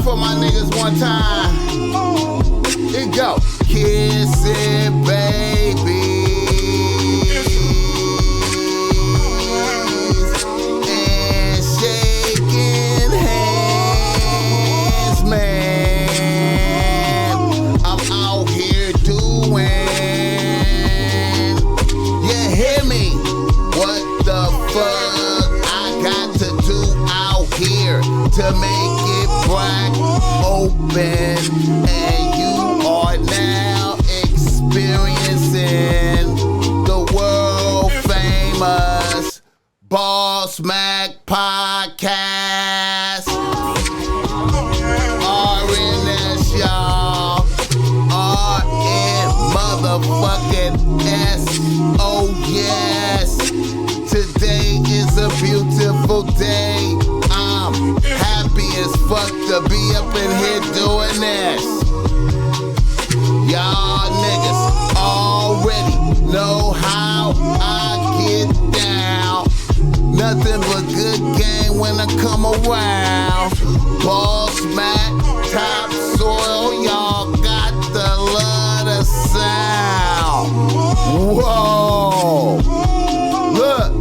for my niggas one time. Here go. Kissing babies and shaking hands, man. I'm out here doing. You hear me? What the fuck I got to do out here to make it black open, and you are now experiencing the world famous BOSSMACK podcast. RNS, y'all. RN motherfucking S. Oh yes. Today is a beautiful day. I'm happy as fuck to be up in here doing this. Y'all niggas already know how I get down. Nothing but good game when I come around. BOSSMACK, topsoil, y'all got the love the sound. Whoa. Look,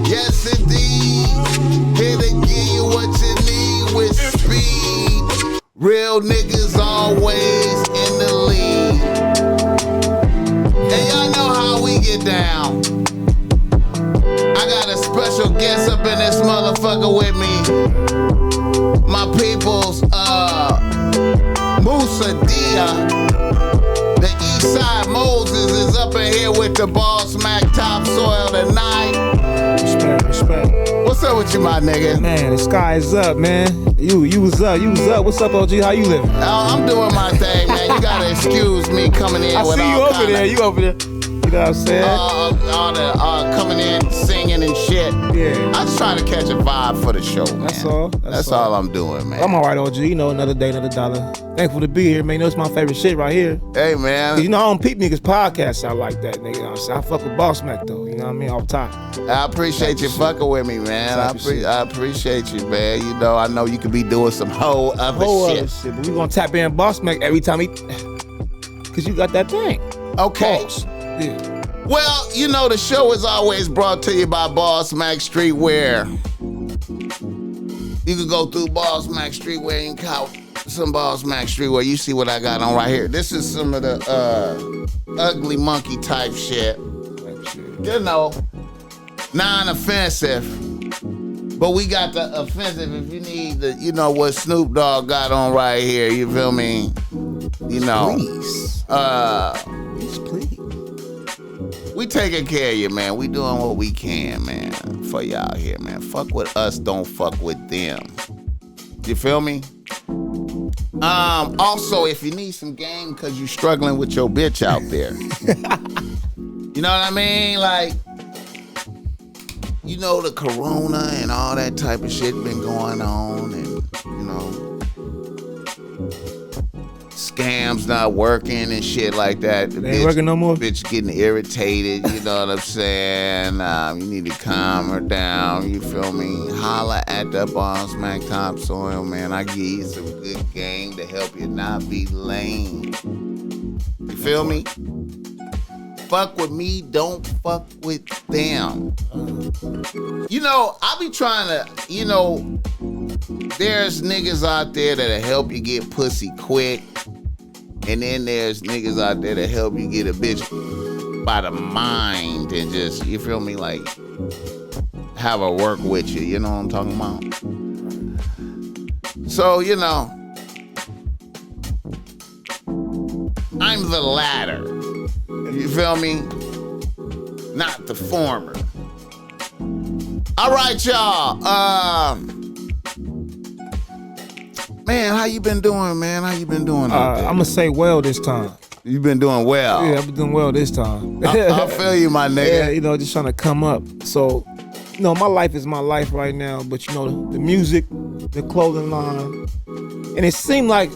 yes indeed. Here to give you what you need with speed. Real niggas always in the lead. And y'all know how we get down. I got a special guest up in this motherfucker with me. My people's Musa Dia. The Eastside Moses is up in here with the BOSSMACK topsoil tonight. Respect. What's up with you, my nigga? Man, the sky is up, man. You was up. What's up, OG? How you living? I'm doing my thing, man. You gotta excuse me coming in I with see all you over kinda, there. You over there. You know what I'm saying? all the coming in singing and shit. Yeah. I just trying to catch a vibe for the show, man. That's all. That's all I'm doing, man. I'm all right, OG. You know, another day, another dollar. Thankful to be here, man. You know, it's my favorite shit right here. Hey, man. You know, I don't peep niggas podcasts out like that, nigga. You know what I'm saying? I fuck with BOSSMACK, though. You know what I mean? All the time. I appreciate you fucking with me, man. I appreciate you, man. You know, I know you could be doing some whole other shit. But we gonna tap in BOSSMACK every time cause you got that thing. Okay. Boss. Yeah. Well, you know, the show is always brought to you by BOSSMACK Streetwear. You can go through BOSSMACK Streetwear and cop some BOSSMACK Streetwear. You see what I got on right here. This is some of the ugly monkey type shit. You know, non-offensive. But we got the offensive if you need the, you know, what Snoop Dogg got on right here. You feel me? You know. Please. Please. We taking care of you, man. We doing what we can, man, for y'all here, man. Fuck with us, don't fuck with them. You feel me? Also, if you need some game because you struggling with your bitch out there. You know what I mean? Like, you know, the corona and all that type of shit been going on, and, you know, scams not working and shit like that. The they ain't working no more? Bitch getting irritated, you know what I'm saying? You need to calm her down, you feel me? Holla at the BOSSMACK topsoil, man. I give you some good game to help you not be lame. You feel me? Fuck with me, don't fuck with them. You know, I be trying to, you know, there's niggas out there that'll help you get pussy quick. And then there's niggas out there that help you get a bitch by the mind and just, you feel me, like, have her work with you. You know what I'm talking about? So, you know, I'm the latter. You feel me? Not the former. All right, y'all. Man, how you been doing, man? How you been doing out there? I'm gonna say well this time. You been doing well. Yeah, I've been doing well this time. I feel you, my nigga. Yeah, you know, just trying to come up. So, you know, my life is my life right now, but you know, the music, the clothing line, and it seemed like,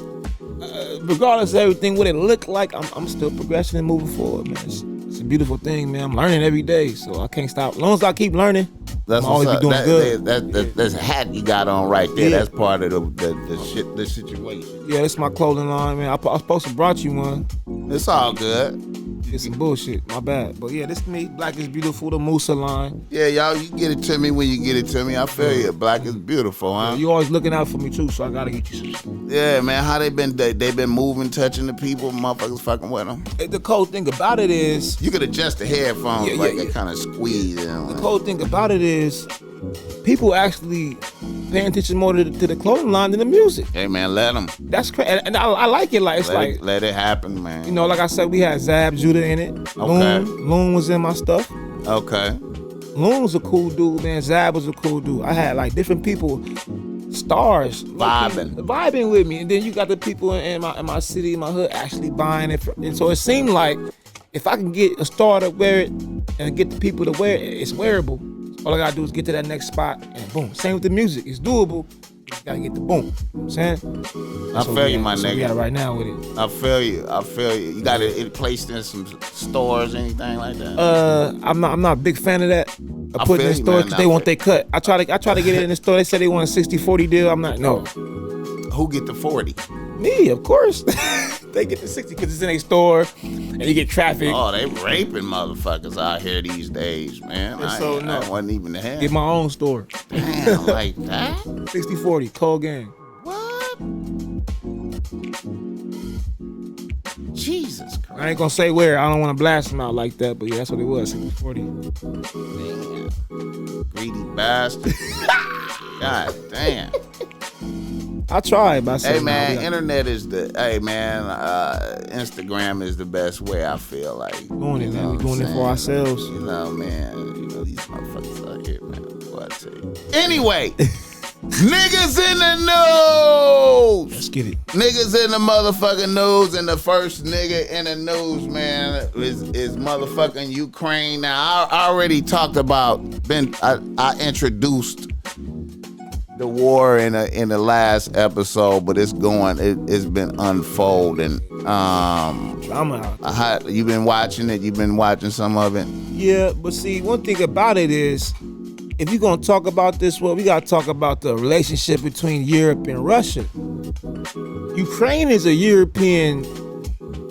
regardless of everything, what it looked like, I'm still progressing and moving forward, man. It's a beautiful thing, man. I'm learning every day, so I can't stop. As long as I keep learning, That's always be doing good. That's a hat you got on right there. Yeah. That's part of the situation. Yeah, that's my clothing line, man. I was supposed to brought you one. It's all good. It's some bullshit. My bad. But yeah, this me, Black is Beautiful, the Musa line. Yeah, y'all, you get it to me when you get it to me. I feel you. Black is beautiful, huh? Yeah, you always looking out for me too, so I gotta get you some. Yeah, man. How they been moving, touching the people, motherfuckers fucking with them. The cold thing about it is you could adjust the headphones that kind of squeeze. The cold thing about it is people actually paying attention more to the clothing line than the music. Hey man, let them. That's crazy, and I like it. Like it's let it happen, man. You know, like I said, we had Zab Judah in it. Okay. Loon was in my stuff. Okay. Loon was a cool dude, man. Zab was a cool dude. I had like different people, stars vibing with me, and then you got the people in my city, in my hood, actually buying it. And so it seemed like if I can get a star to wear it and get the people to wear it, it's wearable. All I gotta do is get to that next spot and boom. Same with the music. It's doable. You gotta get the boom. You know what I'm saying? I feel you, my nigga. Yeah, right now with it. I feel you. You got it placed in some stores, anything like that? I'm not a big fan of that. I put it in the store because they want their cut. I try to get it in the store. They said they want a 60-40 deal. I'm not. No. Who get the 40? Me, of course. They get the 60 because it's in a store and you get traffic. Oh, they raping motherfuckers out here these days, man. I wasn't even there. Get my own store. Damn, like that? 60-40, cold game. What? Jesus Christ. I ain't gonna say where. I don't want to blast them out like that, but yeah, that's what it was, 60-40. Damn. Greedy bastard. God damn. I tried, but I said, hey man, internet is Instagram is the best way. I feel like doing it, man. We doing it for ourselves. You know, man. You know these motherfuckers out here, man. What I tell you. Anyway, niggas in the news. Let's get it. Niggas in the motherfucking news, and the first nigga in the news, man, is motherfucking Ukraine. Now I already talked about. I introduced the war in the last episode, but it's been unfolding. Drama. You been watching it? You've been watching some of it? Yeah, but see, one thing about it is, if you're gonna talk about this, well, we gotta talk about the relationship between Europe and Russia. Ukraine is a European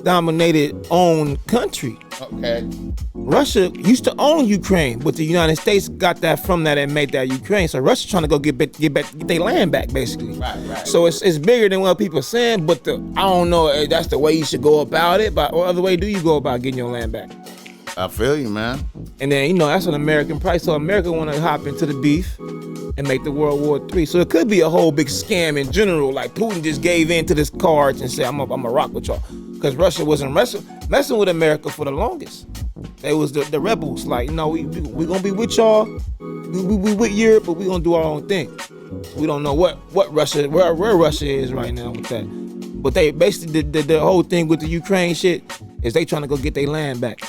dominated owned country. Okay. Russia used to own Ukraine, but the United States got that from that and made that Ukraine. So Russia's trying to go get their land back, basically. Right. So it's bigger than what people are saying, but I don't know if that's the way you should go about it. But what other way do you go about getting your land back? I feel you, man. And then, that's an American price. So America want to hop into the beef and make the World War III. So it could be a whole big scam in general. Like Putin just gave in to this cards and said, I'm gonna rock with y'all. Because Russia wasn't messing with America for the longest. They was the rebels. Like, we gonna be with y'all. We with Europe, but we gonna do our own thing. We don't know where Russia is right now with that. But they basically the whole thing with the Ukraine shit is they trying to go get their land back,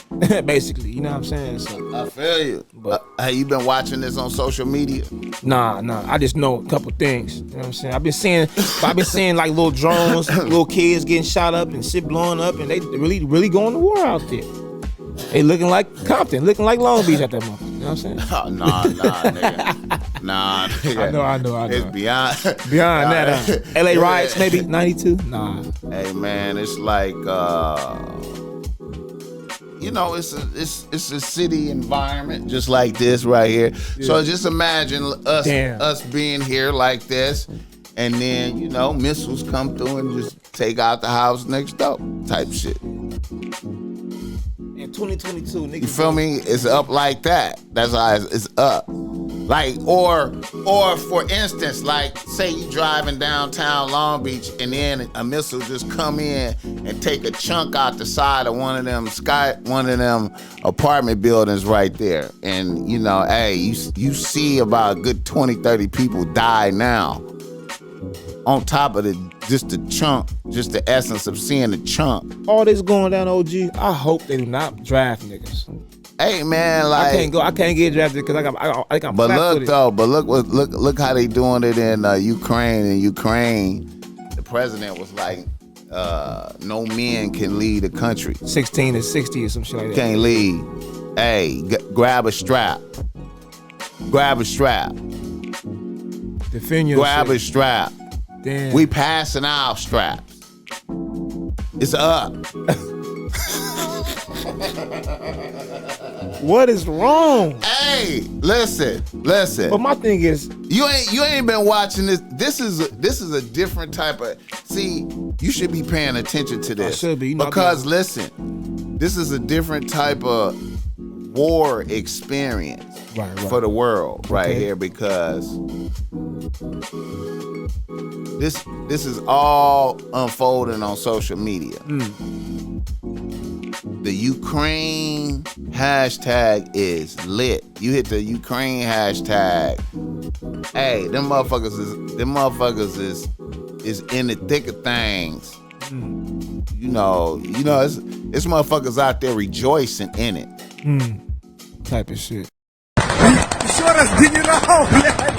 basically. You know what I'm saying? So, I feel you. But have you been watching this on social media? Nah. I just know a couple things. You know what I'm saying? I've been seeing like little drones, little kids getting shot up and shit blowing up, and they really going to war out there. They looking like Compton, looking like Long Beach at that moment. You know what I'm saying? Oh, nah, nigga. Nah, nigga. I know. It's beyond that. LA riots, maybe 92. Nah. Hey man, it's like it's a city environment just like this right here. Yeah. So just imagine us being here like this, and then missiles come through and just take out the house next door type shit. In 2022, nigga. You feel me? It's up like that. That's how it's up. Like, or for instance, like, say you driving downtown Long Beach and then a missile just come in and take a chunk out the side of one of them apartment buildings right there. And, you see about a good 20, 30 people die now. On top of just the chunk, just the essence of seeing the chunk. All this going down, OG, I hope they do not draft niggas. Hey man, like I can't get drafted because I got. But look how they doing it in Ukraine. In Ukraine, the president was like, no men can lead a country. 16 to 60 or some shit like that. Can't lead. Hey, grab a strap. grab a strap. Defend yourself. Grab a strap. Damn. We passing out straps. It's up. What is wrong? Hey, listen. But my thing is, you ain't been watching this. This is a different type of. See, you should be paying attention to this. I should be. Because listen, this is a different type of war experience for the world right here, because this is all unfolding on social media. The Ukraine hashtag is lit. You hit the Ukraine hashtag. Hey, them motherfuckers is in the thick of things. You know, it's motherfuckers out there rejoicing in it. Type of shit. Еще раз генерал, блядь!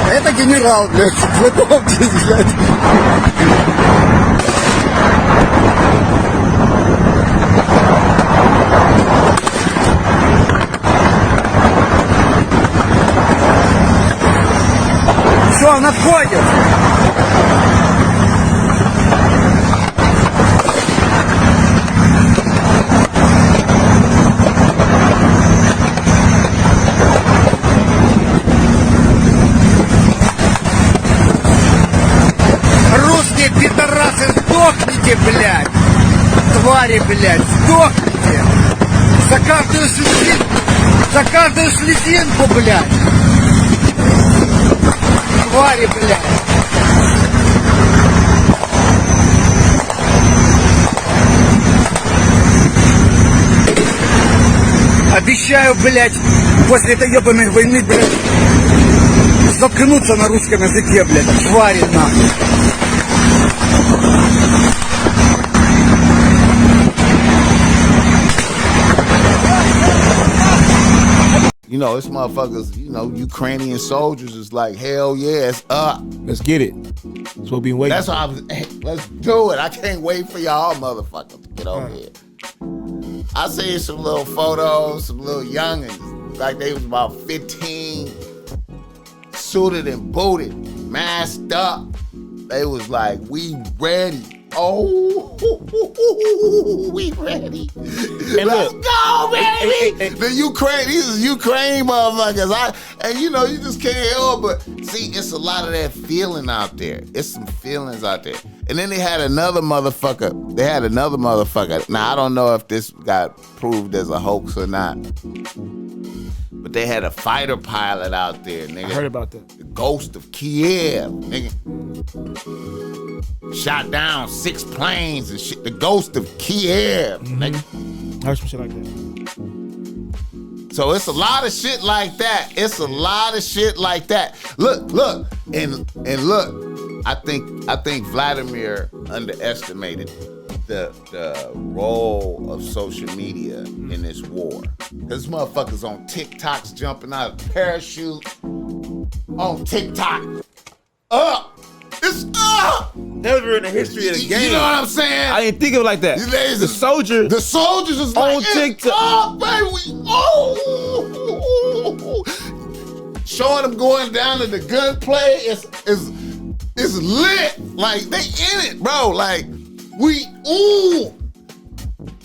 Это генерал, блядь, готовьтесь, блядь. Все, он отходит. Русские пидорасы, сдохните, блядь! Твари, блядь, сдохните! За каждую слезинку, блядь! Твари, блядь! Обещаю, блядь, после этой ебаной войны, блядь, заткнуться на русском языке, блядь, твари, нахуй. You know, it's motherfuckers, you know, Ukrainian soldiers is like, hell yeah, it's up. Let's get it. That's what we been waiting. That's why hey, let's do it. I can't wait for y'all motherfuckers to get over here. I seen some little photos, some little youngins, like they was about 15, suited and booted, masked up. They was like, we ready. Oh, we ready. Let's go, baby. The Ukraine, these is Ukraine motherfuckers. And you know, you just can't help but see, it's a lot of that feeling out there. It's some feelings out there. And then they had another motherfucker. Now, I don't know if this got proved as a hoax or not. But they had a fighter pilot out there, nigga. I heard about that. The ghost of Kiev, nigga. Shot down 6 planes and shit. The ghost of Kiev, nigga. I heard some shit like that. So it's a lot of shit like that. Look, and look. I think Vladimir underestimated the role of social media in this war. Cause motherfuckers on TikToks jumping out of parachute on TikTok. Up! It's up! Never in the history of the game. You know what I'm saying? I didn't think of it like that. The soldiers is on like, TikTok. Oh, baby. Oh! Showing them going down to the gunplay is lit. Like, they in it, bro. Like,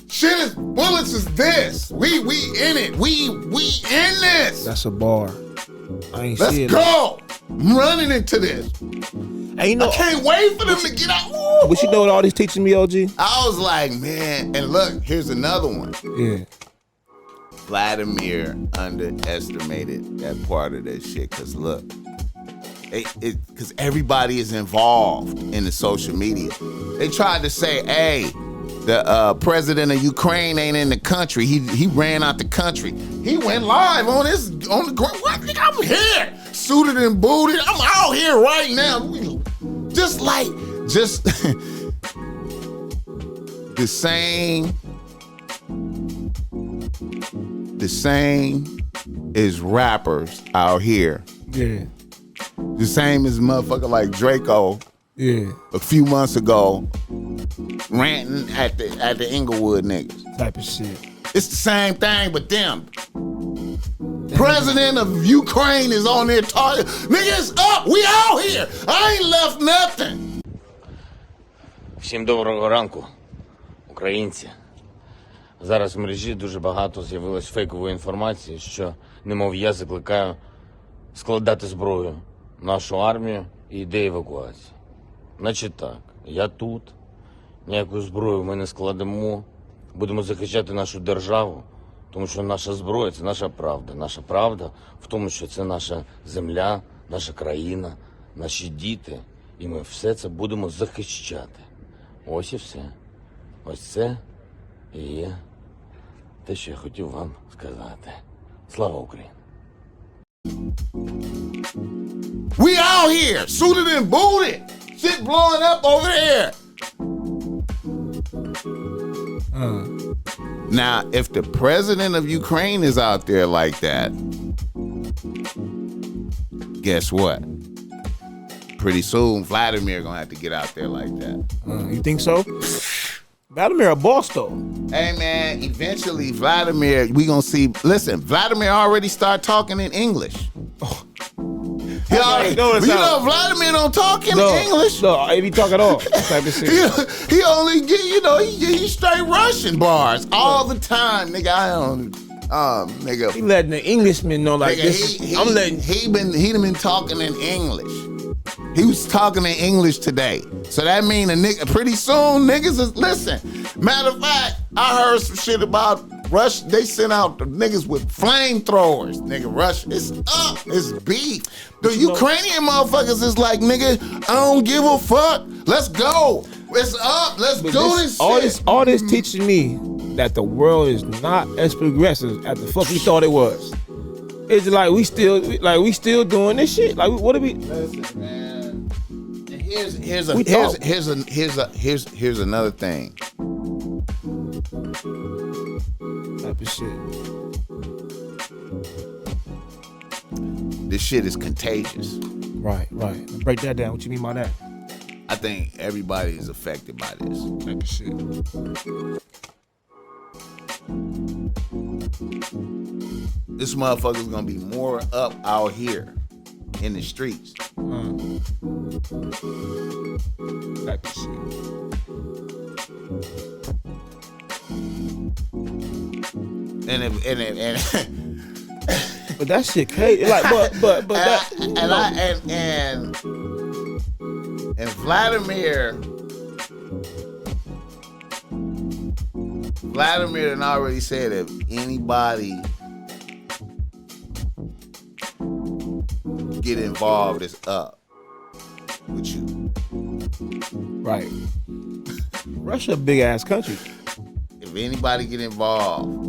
shit is, bullets is this. We in it. We in this. That's a bar. I ain't Let's see it. go. I'm running into this. And you know, I can't wait for them to get out. But you know what all these teaching me, OG? I was like, man, and look, here's another one. Yeah. Vladimir underestimated that part of that shit. Cause look, because everybody is involved in the social media. They tried to say, hey, the president of Ukraine ain't in the country. He ran out the country. He went live on the ground. What? Nigga, I'm here, suited and booted. I'm out here right now. Just the same as rappers out here. Yeah. The same as motherfucker like Draco. Yeah. A few months ago, ranting at the Inglewood niggas. Type of shit. It's the same thing, but them. President of Ukraine is on there talking. Nigga, it's up. We out here. I ain't left nothing. Всім доброго ранку, українці. Зараз в мережі дуже багато з'явилось фейкової інформації, що, немов я закликаю складати зброю нашу армію і йде евакуації. Значить так, я тут, ніяку зброю ми не складемо, будемо захищати нашу державу, тому що наша зброя – це наша правда. Наша правда в тому, що це наша земля, наша країна, наші діти, і ми все це будемо захищати. Ось і все. Ось це і є те, що я хотів вам сказати. Слава Україні! We out here, suited and booted. Shit blowing up over there. Now, if the president of Ukraine is out there like that, guess what? Pretty soon, Vladimir gonna have to get out there like that. You think so? Vladimir a boss though. Hey man, eventually Vladimir, we gonna see. Listen, Vladimir already start talking in English. He already, you know, Vladimir don't talk in English. No, if he talk at all, type of shit. He only get, you know, he straight Russian bars all the time, nigga. I don't, nigga. He letting the Englishman know like Nigga, this. I'm letting. He done been talking in English. He was talking in English today. So that mean a nigga, pretty soon niggas is, listen, matter of fact, I heard some shit about Russia. They sent out the niggas with flamethrowers. Nigga, Russia, it's up, it's beef. The Ukrainian motherfuckers is like, nigga, I don't give a fuck. Let's go. It's up. Let's do this shit. All this teaching me that the world is not as progressive as the fuck we thought it was. It's like we still doing this shit. Like what are we? Listen, man. Here's another thing. Type of shit. This shit is contagious. Right. Break that down. What you mean by that? I think everybody is affected by this Type of shit. This motherfucker's gonna be more up out here in the streets. Type of shit. And But that shit crazy. Like, but that. And Vladimir done already said if anybody get involved, it's up with you. Right. Russia a big ass country. If anybody get involved,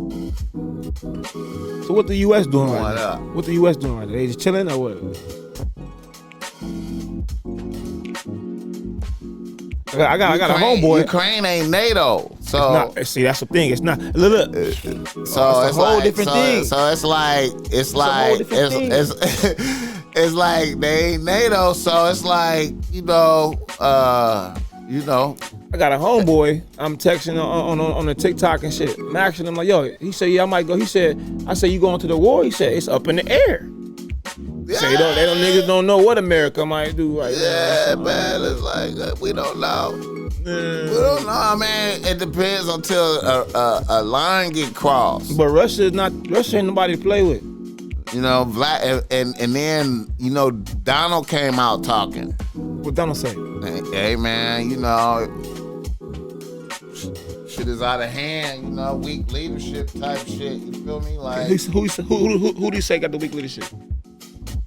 so what the U.S. doing going right now? up. What the U.S. doing right now? They just chilling or what? I got a homeboy. Ukraine ain't NATO, so it's not, see that's the thing. It's not. Look. So it's a whole different thing. So it's like they ain't NATO. So it's like you know. I got a homeboy. I'm texting on the TikTok and shit. I'm asking him like, yo. He said, yeah, I might go. He said, I said, you going to the war? He said, it's up in the air. Yeah. So niggas don't know what America might do right now. Yeah, man. It's like we don't know. We don't know, man. It depends until a line get crossed. But Russia ain't nobody to play with. You know, and then you know Donald came out talking. What Donald say? Hey man, you know, shit is out of hand. You know, weak leadership type shit. You feel me? Like who do you say got the weak leadership?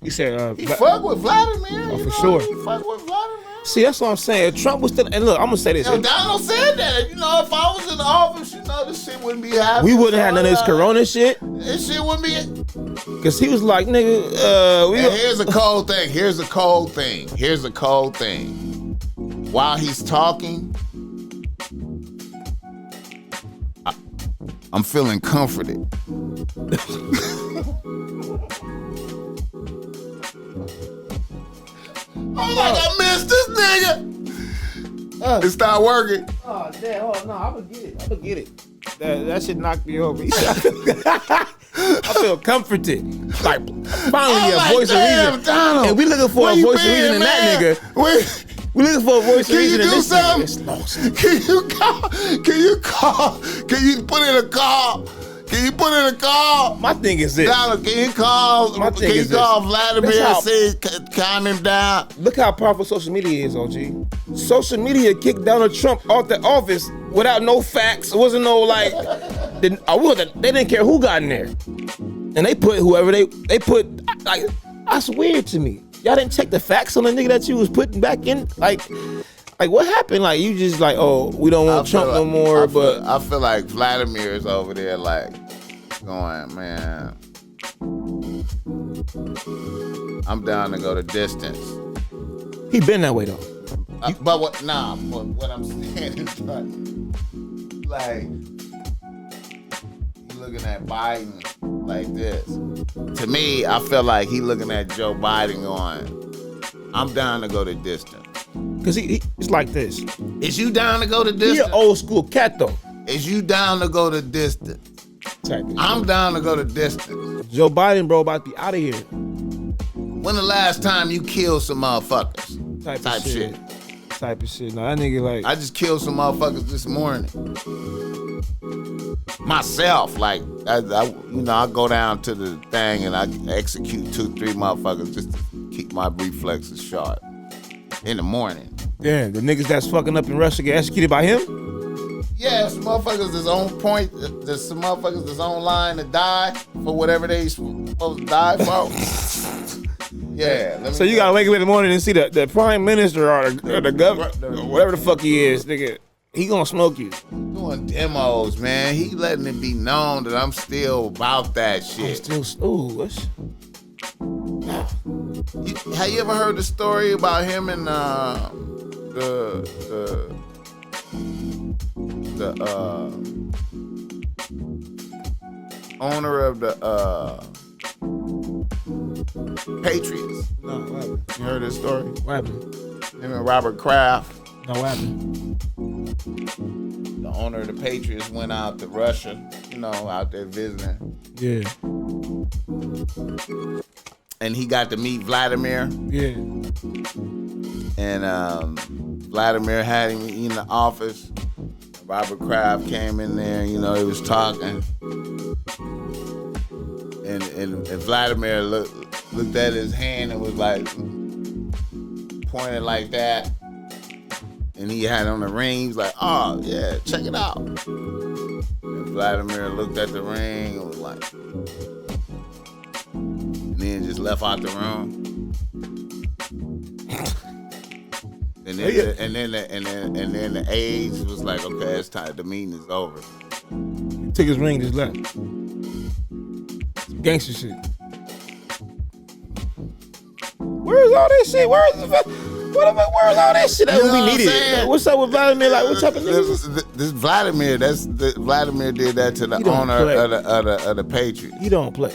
He said he fuck with Vladimir. Oh, for sure. He fuck with Vladimir. See, that's what I'm saying. If Trump was still, and look, I'm gonna say this. Yo, Donald said that. You know, if I was in the office, you know, this shit wouldn't be happening. We wouldn't have none of this Corona shit. This shit wouldn't be. Cause he was like, nigga, here's a cold thing. Here's a cold thing. While he's talking, I'm feeling comforted. I'm like, I missed this nigga. It stopped working. Oh damn! Oh no, I'm gonna get it. That shit knocked me over. He said, I feel comforted. Like, finally a voice of reason. Donald, and we looking for a voice of reason in that nigga. We looking for a voice of reason in this nigga. It's lost. Can you call? Can you put in a call? Can you put in a call? My thing is this. Donald, can you call? Can you call Vladimir and say, calm him down? Look how powerful social media is, OG. Social media kicked Donald Trump off the office without no facts. It wasn't no like, they didn't care who got in there. And they put whoever they put, like, that's weird to me. Y'all didn't check the facts on the nigga that you was putting back in? Like what happened? Like, you just like, oh, we don't want Trump no more, I feel like Vladimir is over there like going, man, I'm down to go the distance. He been that way though. But what I'm saying is like you looking at Biden like this. To me, I feel like he looking at Joe Biden going, I'm down to go the distance. Cause it's like this. Is you down to go the distance? He an old school cat though. Is you down to go the distance? I'm down to go the distance. Joe Biden, bro, about to be out of here. When the last time you killed some motherfuckers? Type shit. Type of shit. No, that nigga like. I just killed some motherfuckers this morning. Myself, like, I go down to the thing and I execute 2-3 motherfuckers just to keep my reflexes sharp. In the morning. Yeah, the niggas that's fucking up in Russia get executed by him? Yeah, some motherfuckers is on point. There's some motherfuckers that's on line to die for whatever they supposed to die for. Yeah. So you gotta wake up in the morning and see the prime minister or the governor, or whatever the fuck he is, nigga. He gonna smoke you. Doing demos, man. He letting it be known that I'm still about that shit. Have you ever heard the story about him and the owner of the Patriots? No, what happened? You heard this story? What happened? Him and Robert Kraft. No, what happened? The owner of the Patriots went out to Russia, out there visiting. Yeah. And he got to meet Vladimir. Yeah. And Vladimir had him in the office. Robert Kraft came in there, he was talking. And Vladimir looked at his hand and was like, pointed like that. And he had on the ring. He was like, oh, yeah, check it out. And Vladimir looked at the ring and was like, and then just left out the room. And then the aides was like, okay, it's time. The meeting is over. He took his ring, just left. Some gangster shit. Where's all this shit? Where's all that shit that we needed? What's up with Vladimir? Like, what's up with this Vladimir? Vladimir did that to the owner of the Patriots. He don't play.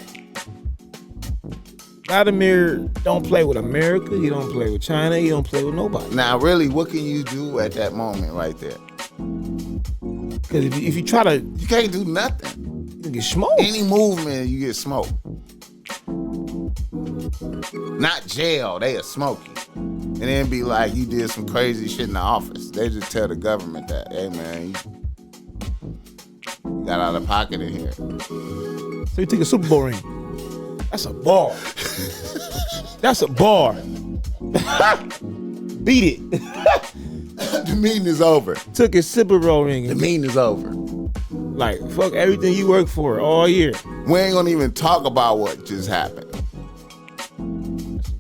Vladimir don't play with America. He don't play with China. He don't play with nobody. Now, really, what can you do at that moment right there? Because if you try to... You can't do nothing. You get smoked. Any movement, you get smoked. Not jail. They'll smoke you. And then be like, you did some crazy shit in the office. They just tell the government that, hey, man, you got out of pocket in here. So you take a Super Bowl ring. That's a bar. That's a bar. Beat it. The meeting is over. Took his Super Bowl ring. The meeting is over. Like, fuck everything you worked for all year. We ain't gonna even talk about what just happened.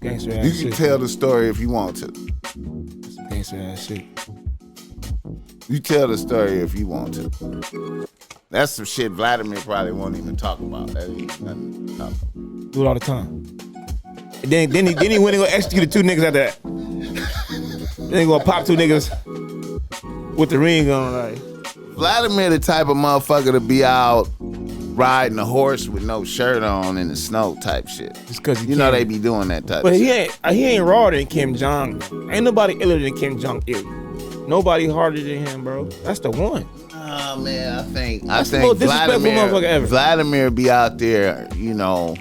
Gangster ass you shit. can tell the story if you want to. That's some gangster ass shit. You tell the story if you want to. That's some shit Vladimir probably won't even talk about. That ain't nothing to talk about. Do it all the time. And then he went and go execute 2 niggas after that. Then he gonna pop 2 niggas with the ring on. Like, Vladimir the type of motherfucker to be out riding a horse with no shirt on in the snow type shit. Just cause you know they be doing that type of shit. But he ain't rawer than Kim Jong. Ain't nobody iller than Kim Jong Il. Nobody harder than him, bro. That's the one. Oh man, I think the most disrespectful motherfucker ever. Vladimir be out there, you know.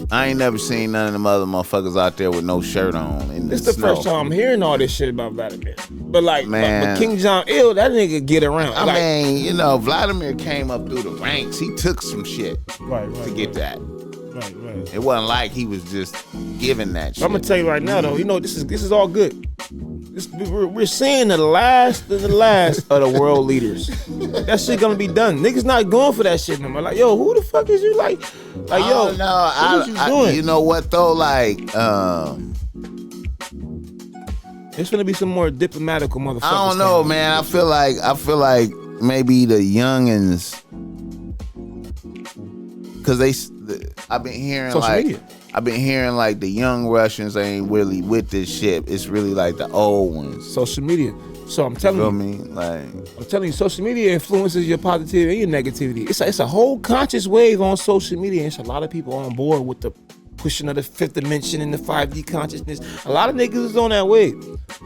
I ain't never seen none of them other motherfuckers out there with no shirt on. This the first time I'm hearing all this shit about Vladimir. But like, but King John Ill, that nigga get around. I mean, you know, Vladimir came up through the ranks. He took some shit to get that. Right. It wasn't like he was just giving that shit. I'm gonna tell you right now, though. You know, this is all good. We're seeing the last of the world leaders. That shit gonna be done. Niggas not going for that shit no more. Like, yo, who the fuck is you? Like yo, no, what you doing? You know what though? Like, there's gonna be some more diplomatical motherfuckers. I don't know, man. I feel like maybe the youngins, because I've been hearing social like. media. I've been hearing like the young Russians ain't really with this shit. It's really like the old ones. Social media. So I'm telling you. Me? Like, I'm telling you, social media influences your positivity and your negativity. It's a whole conscious wave on social media. And it's a lot of people on board with the pushing of the fifth dimension and the 5D consciousness. A lot of niggas is on that wave.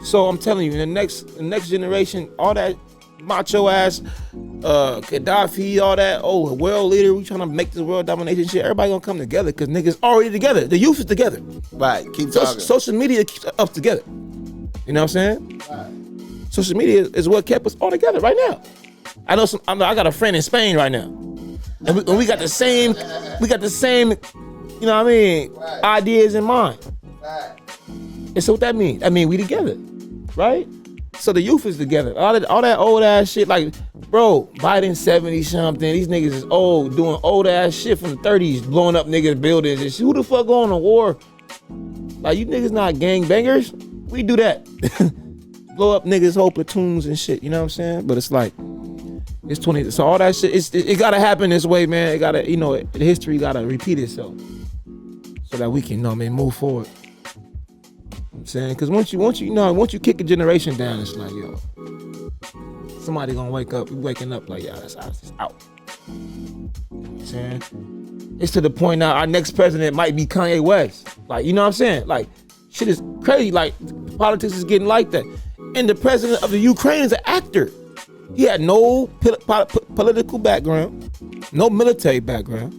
So I'm telling you, in the next generation, all that macho ass Gaddafi, all that world leader, we trying to make this world domination shit. Everybody gonna come together because niggas already together. The youth is together. Right. Keep talking. Social media keeps us together. You know what I'm saying? Right. Social media is what kept us all together right now. I got a friend in Spain right now, and we got the same. We got the same. You know what I mean? Right. Ideas in mind. Right. And so what that means? I mean, we together, right? So the youth is together. All that old ass shit, like, bro, Biden 70 something. These niggas is old, doing old ass shit from the 30s, blowing up niggas' buildings and shit. Who the fuck going to war? Like, you niggas not gangbangers? We do that. Blow up niggas' whole platoons and shit. You know what I'm saying? But it's like, it's 20. So all that shit, it gotta happen this way, man. It gotta, you know, the history gotta repeat itself, so that we can, you know, move forward. I'm saying, because once you kick a generation down, it's like, yo, somebody gonna waking up like, yo, that's out. You know what I'm saying? It's to the point now our next president might be Kanye West. Like, you know what I'm saying? Like, shit is crazy. Like, politics is getting like that. And the president of the Ukraine is an actor. He had no political background, no military background.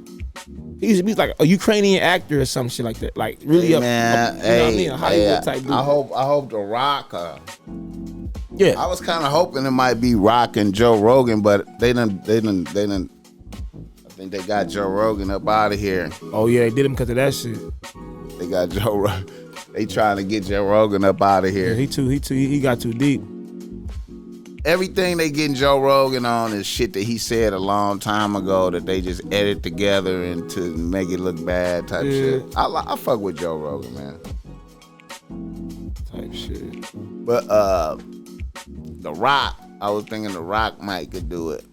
He used to be like a Ukrainian actor or some shit like that. Like, really, hey, man, you know what I mean? A Hollywood type dude. I hope The Rock. Yeah, I was kind of hoping it might be Rock and Joe Rogan, but they done. I think they got Joe Rogan up out of here. Oh yeah, they did him because of that shit. They got Joe Rogan. They trying to get Joe Rogan up out of here. Yeah, he got too deep. Everything they getting Joe Rogan on is shit that he said a long time ago that they just edit together and to make it look bad type shit. I fuck with Joe Rogan, man. Type shit. But The Rock, I was thinking The Rock might could do it.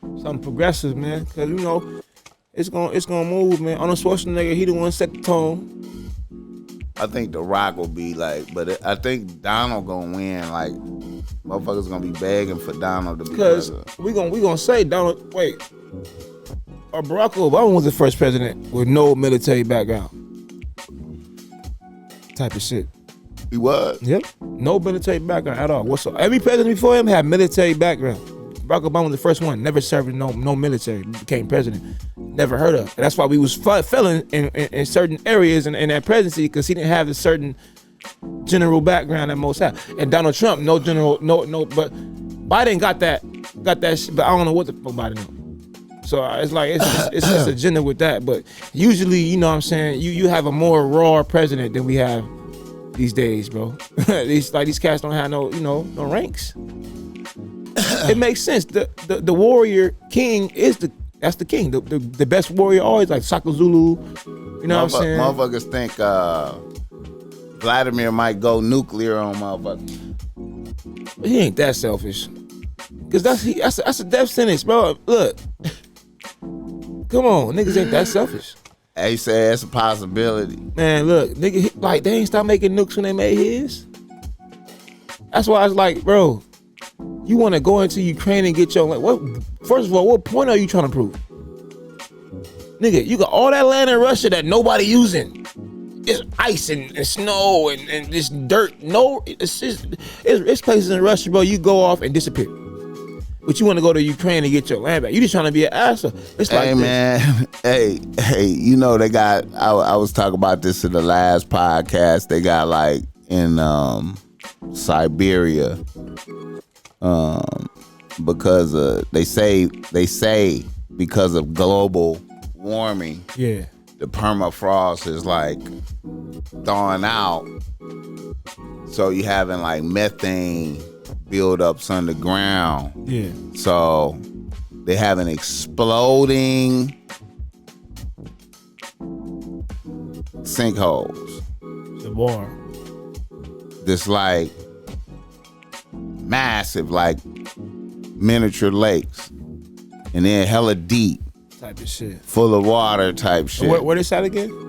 Something progressive, man, because, you know, it's gonna move, man. Arnold Schwarzenegger, he the one set the tone. I think The Rock will be like, but I think Donald gonna win. Like, motherfuckers gonna be begging for Donald to be president. Because we gonna say Donald. Wait, Barack Obama was the first president with no military background. Type of shit. He was. Yep. No military background at all. Every president before him had military background. Barack Obama was the first one. Never served in no military. Became president. Never heard of. And that's why we was failing in certain areas in that presidency, because he didn't have a certain general background that most have. And Donald Trump, no general, no. But Biden got that shit. But I don't know what the fuck Biden know. So it's like it's just agenda with that. But usually, you know what I'm saying, you have a more raw president than we have these days, bro. these cats don't have no ranks. It makes sense. The warrior king that's the king. The best warrior always, like Shaka Zulu. You know what I'm saying? Motherfuckers think Vladimir might go nuclear on motherfuckers. He ain't that selfish. Cause that's a death sentence, bro. Look. Come on, niggas ain't that selfish. He said it's a possibility. Man, look, nigga, like, they ain't stopped making nukes when they made his. That's why I was like, bro, you want to go into Ukraine and get your, like, what? First of all, what point are you trying to prove? Nigga, you got all that land in Russia that nobody using. it's ice and snow and this dirt. No, it's places in Russia, bro. You go off and disappear. But you want to go to Ukraine and get your land back. You just trying to be an asshole. It's like, hey man, hey, you know they got. I was talking about this in the last podcast. They got like in Siberia, because they say because of global warming, yeah, the permafrost is like thawing out, so you having like methane buildups underground. Yeah. So they having exploding sinkholes. The war. This like massive, like miniature lakes, and then hella deep, Type of shit. full of water type shit. Where this at again?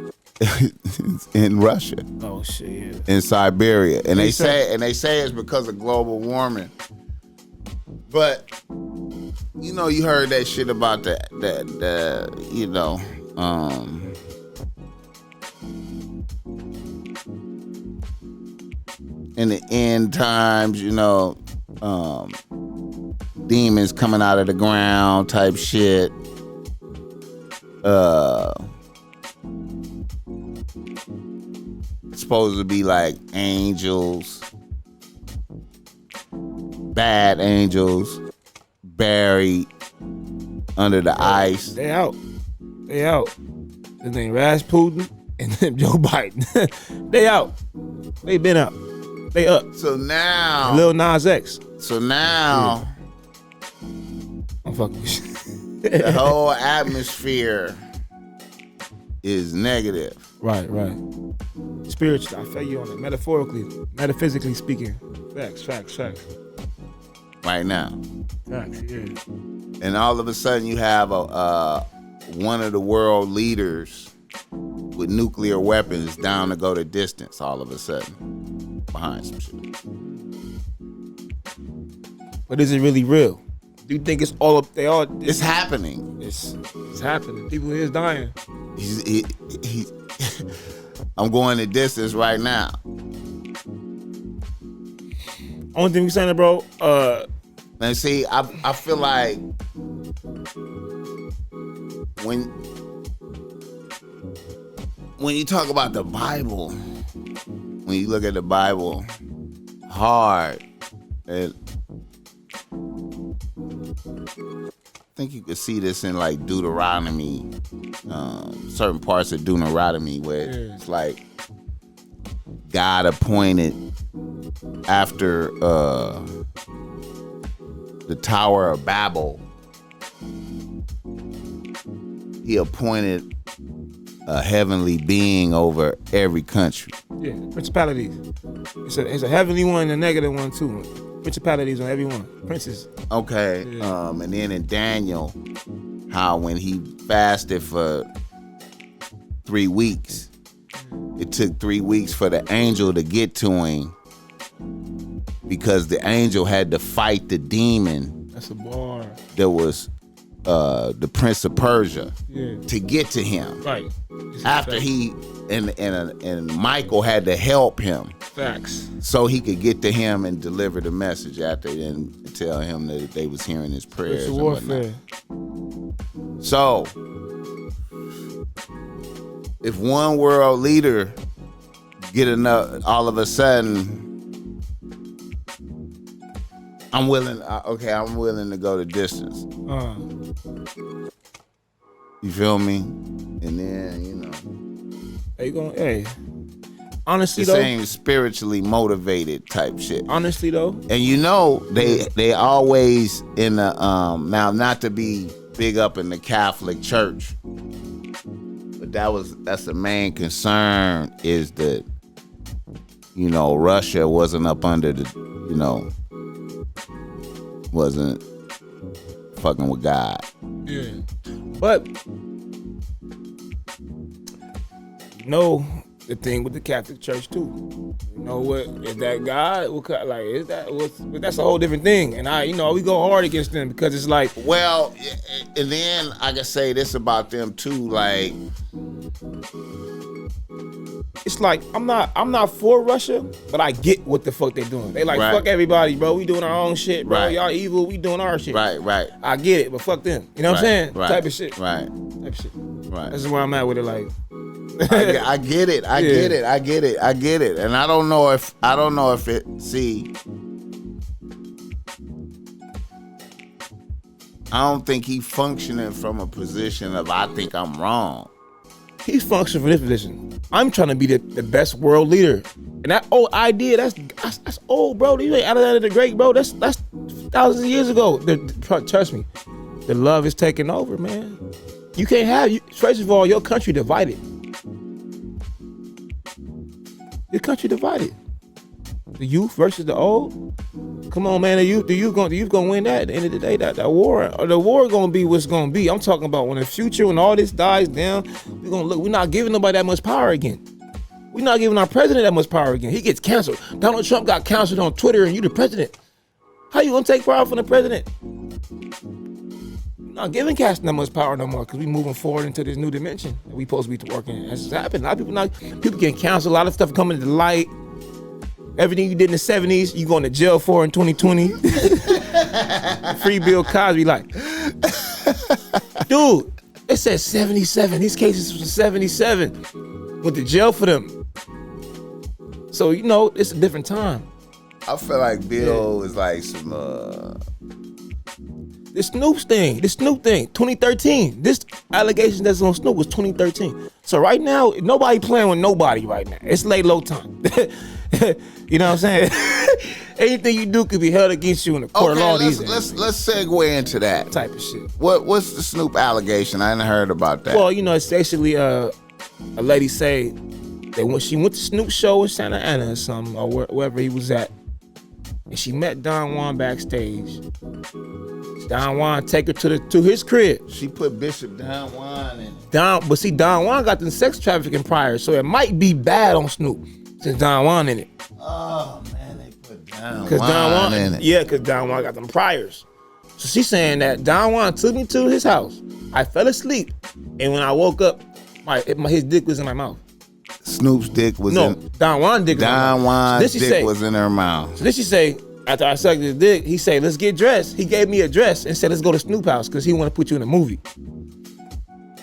In Russia. Oh shit, yeah. In Siberia, and they say- say it's because of global warming. But you know, you heard that shit about the you know, in the end times, you know, demons coming out of the ground type shit. Supposed to be like angels, bad angels, buried under the ice. They out. His name Rasputin and then Joe Biden. They out. They been out. They up. So now, Lil Nas X. I'm fucking with you. the whole atmosphere is negative. Right. Spiritually, I feel you on it. Metaphysically speaking. Facts. Right now. Facts, yeah. And all of a sudden you have one of the world leaders with nuclear weapons down to go the distance all of a sudden behind some shit. But is it really real? Do you think it's all up? It's happening. It's happening. People here is dying. He I'm going the distance right now. Only thing we saying, bro. And see, I feel like when you talk about the Bible, when you look at the Bible hard, I think you could see this in like Deuteronomy, certain parts of Deuteronomy where it's like God appointed after the Tower of Babel, he appointed a heavenly being over every country. Yeah, principalities. It's a heavenly one and a negative one too. Principalities on every one. Princes. Okay. Yeah. And then in Daniel, how when he fasted for 3 weeks, it took 3 weeks for the angel to get to him because the angel had to fight the demon. That's a bar. That was the Prince of Persia, Yeah. to get to him. Right. After he and Michael had to help him Facts. so he could get to him and deliver the message after and tell him that they was hearing his prayers. It's a and warfare. whatnot. So if one world leader get enough, all of a sudden, I'm willing to go the distance. You feel me? And then, you know, Hey, honestly this though. ain't spiritually motivated type shit. Honestly though. And you know, they always in the now, not to be big up in the Catholic Church, but that's the main concern, is that, you know, Russia wasn't up under the, you know, wasn't fucking with God. Yeah. But you know the thing with the Catholic Church too. You know what? Is that God? Like, is that what's? But that's a whole different thing. And we go hard against them because it's like, Well, and then I can say this about them too, like, it's like I'm not for Russia, but I get what the fuck they doing. They like, Right. fuck everybody, bro. We doing our own shit, bro. Right. Y'all evil, we doing our shit. Right. I get it, but fuck them. You know what I'm saying? Right. Type of shit. Right. Type of shit. Right. That's where I'm at with it. Like, I get it. I get it. And I don't know if it. See, I don't think he functioning from a position of I think I'm wrong. he's functioning from this position. I'm trying to be the best world leader, and that old idea that's old, bro. You ain't Alexander the Great, bro. That's thousands of years ago. Trust me, the love is taking over, man. You can't have. First of all, your country divided. Your country divided. The youth versus the old. Come on, man. The youth gonna win that. At the end of the day, that war, or the war gonna be what's gonna be. I'm talking about when the future, when all this dies down, we're gonna look. We're not giving nobody that much power again. We're not giving our president that much power again. He gets canceled. Donald Trump got canceled on Twitter, and you the president. How you gonna take power from the president? We're not giving cats that much power no more because we moving forward into this new dimension that we supposed to be working. That's happened. A lot of people getting canceled. A lot of stuff coming to the light. Everything you did in the 70s, you going to jail for in 2020. Free Bill Cosby, like, dude, it says 77. These cases was 77. Went to jail for them. So, you know, it's a different time. I feel like Bill is like some This Snoop thing, 2013. This allegation that's on Snoop was 2013. So right now, nobody playing with nobody right now. It's lay low time. You know what I'm saying? Anything you do could be held against you in the court of law these days. Let's segue into that Type of shit. What's the Snoop allegation? I hadn't heard about that. Well, you know, it's basically a lady say that when she went to Snoop's show in Santa Ana or something, or wherever he was at, and she met Don Juan backstage. Don Juan take her to his crib. She put Bishop Don Juan in. But see, Don Juan got them sex trafficking prior, so it might be bad on Snoop since Don Juan in it. Oh man, they put Don Juan in it. Yeah, because Don Juan got them priors. So she's saying that Don Juan took me to his house. I fell asleep, and when I woke up, his dick was in my mouth. Snoop's dick was in. Don Juan's dick. Don Juan's dick was in her mouth. So then she say, after I sucked his dick, he say, let's get dressed. He gave me a dress and said, let's go to Snoop house because he want to put you in a movie.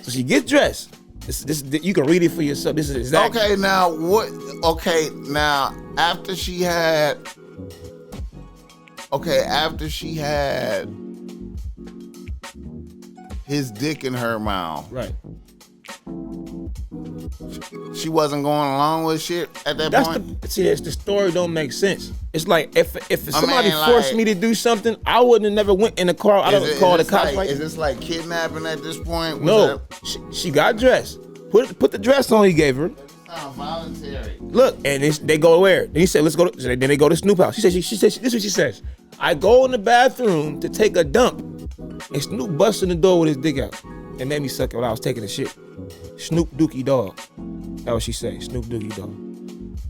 So she gets dressed. This you can read it for yourself. This is exactly. Okay, now what? Okay, now after she had his dick in her mouth, Right. she wasn't going along with shit at that point. The story don't make sense. It's like if somebody forced me to do something, I wouldn't have never went in the car. I don't call the cops. Is this like kidnapping at this point? No, she got dressed. Put the dress on he gave her. Sound voluntary. Look, and they go where? Then he said, let's go. Then they go to Snoop house. She said, this is what she says. I go in the bathroom to take a dump, and Snoop busts in the door with his dick out. It made me suck it while I was taking a shit. Snoop Dookie Dog. That's what she say. Snoop Dookie Dog.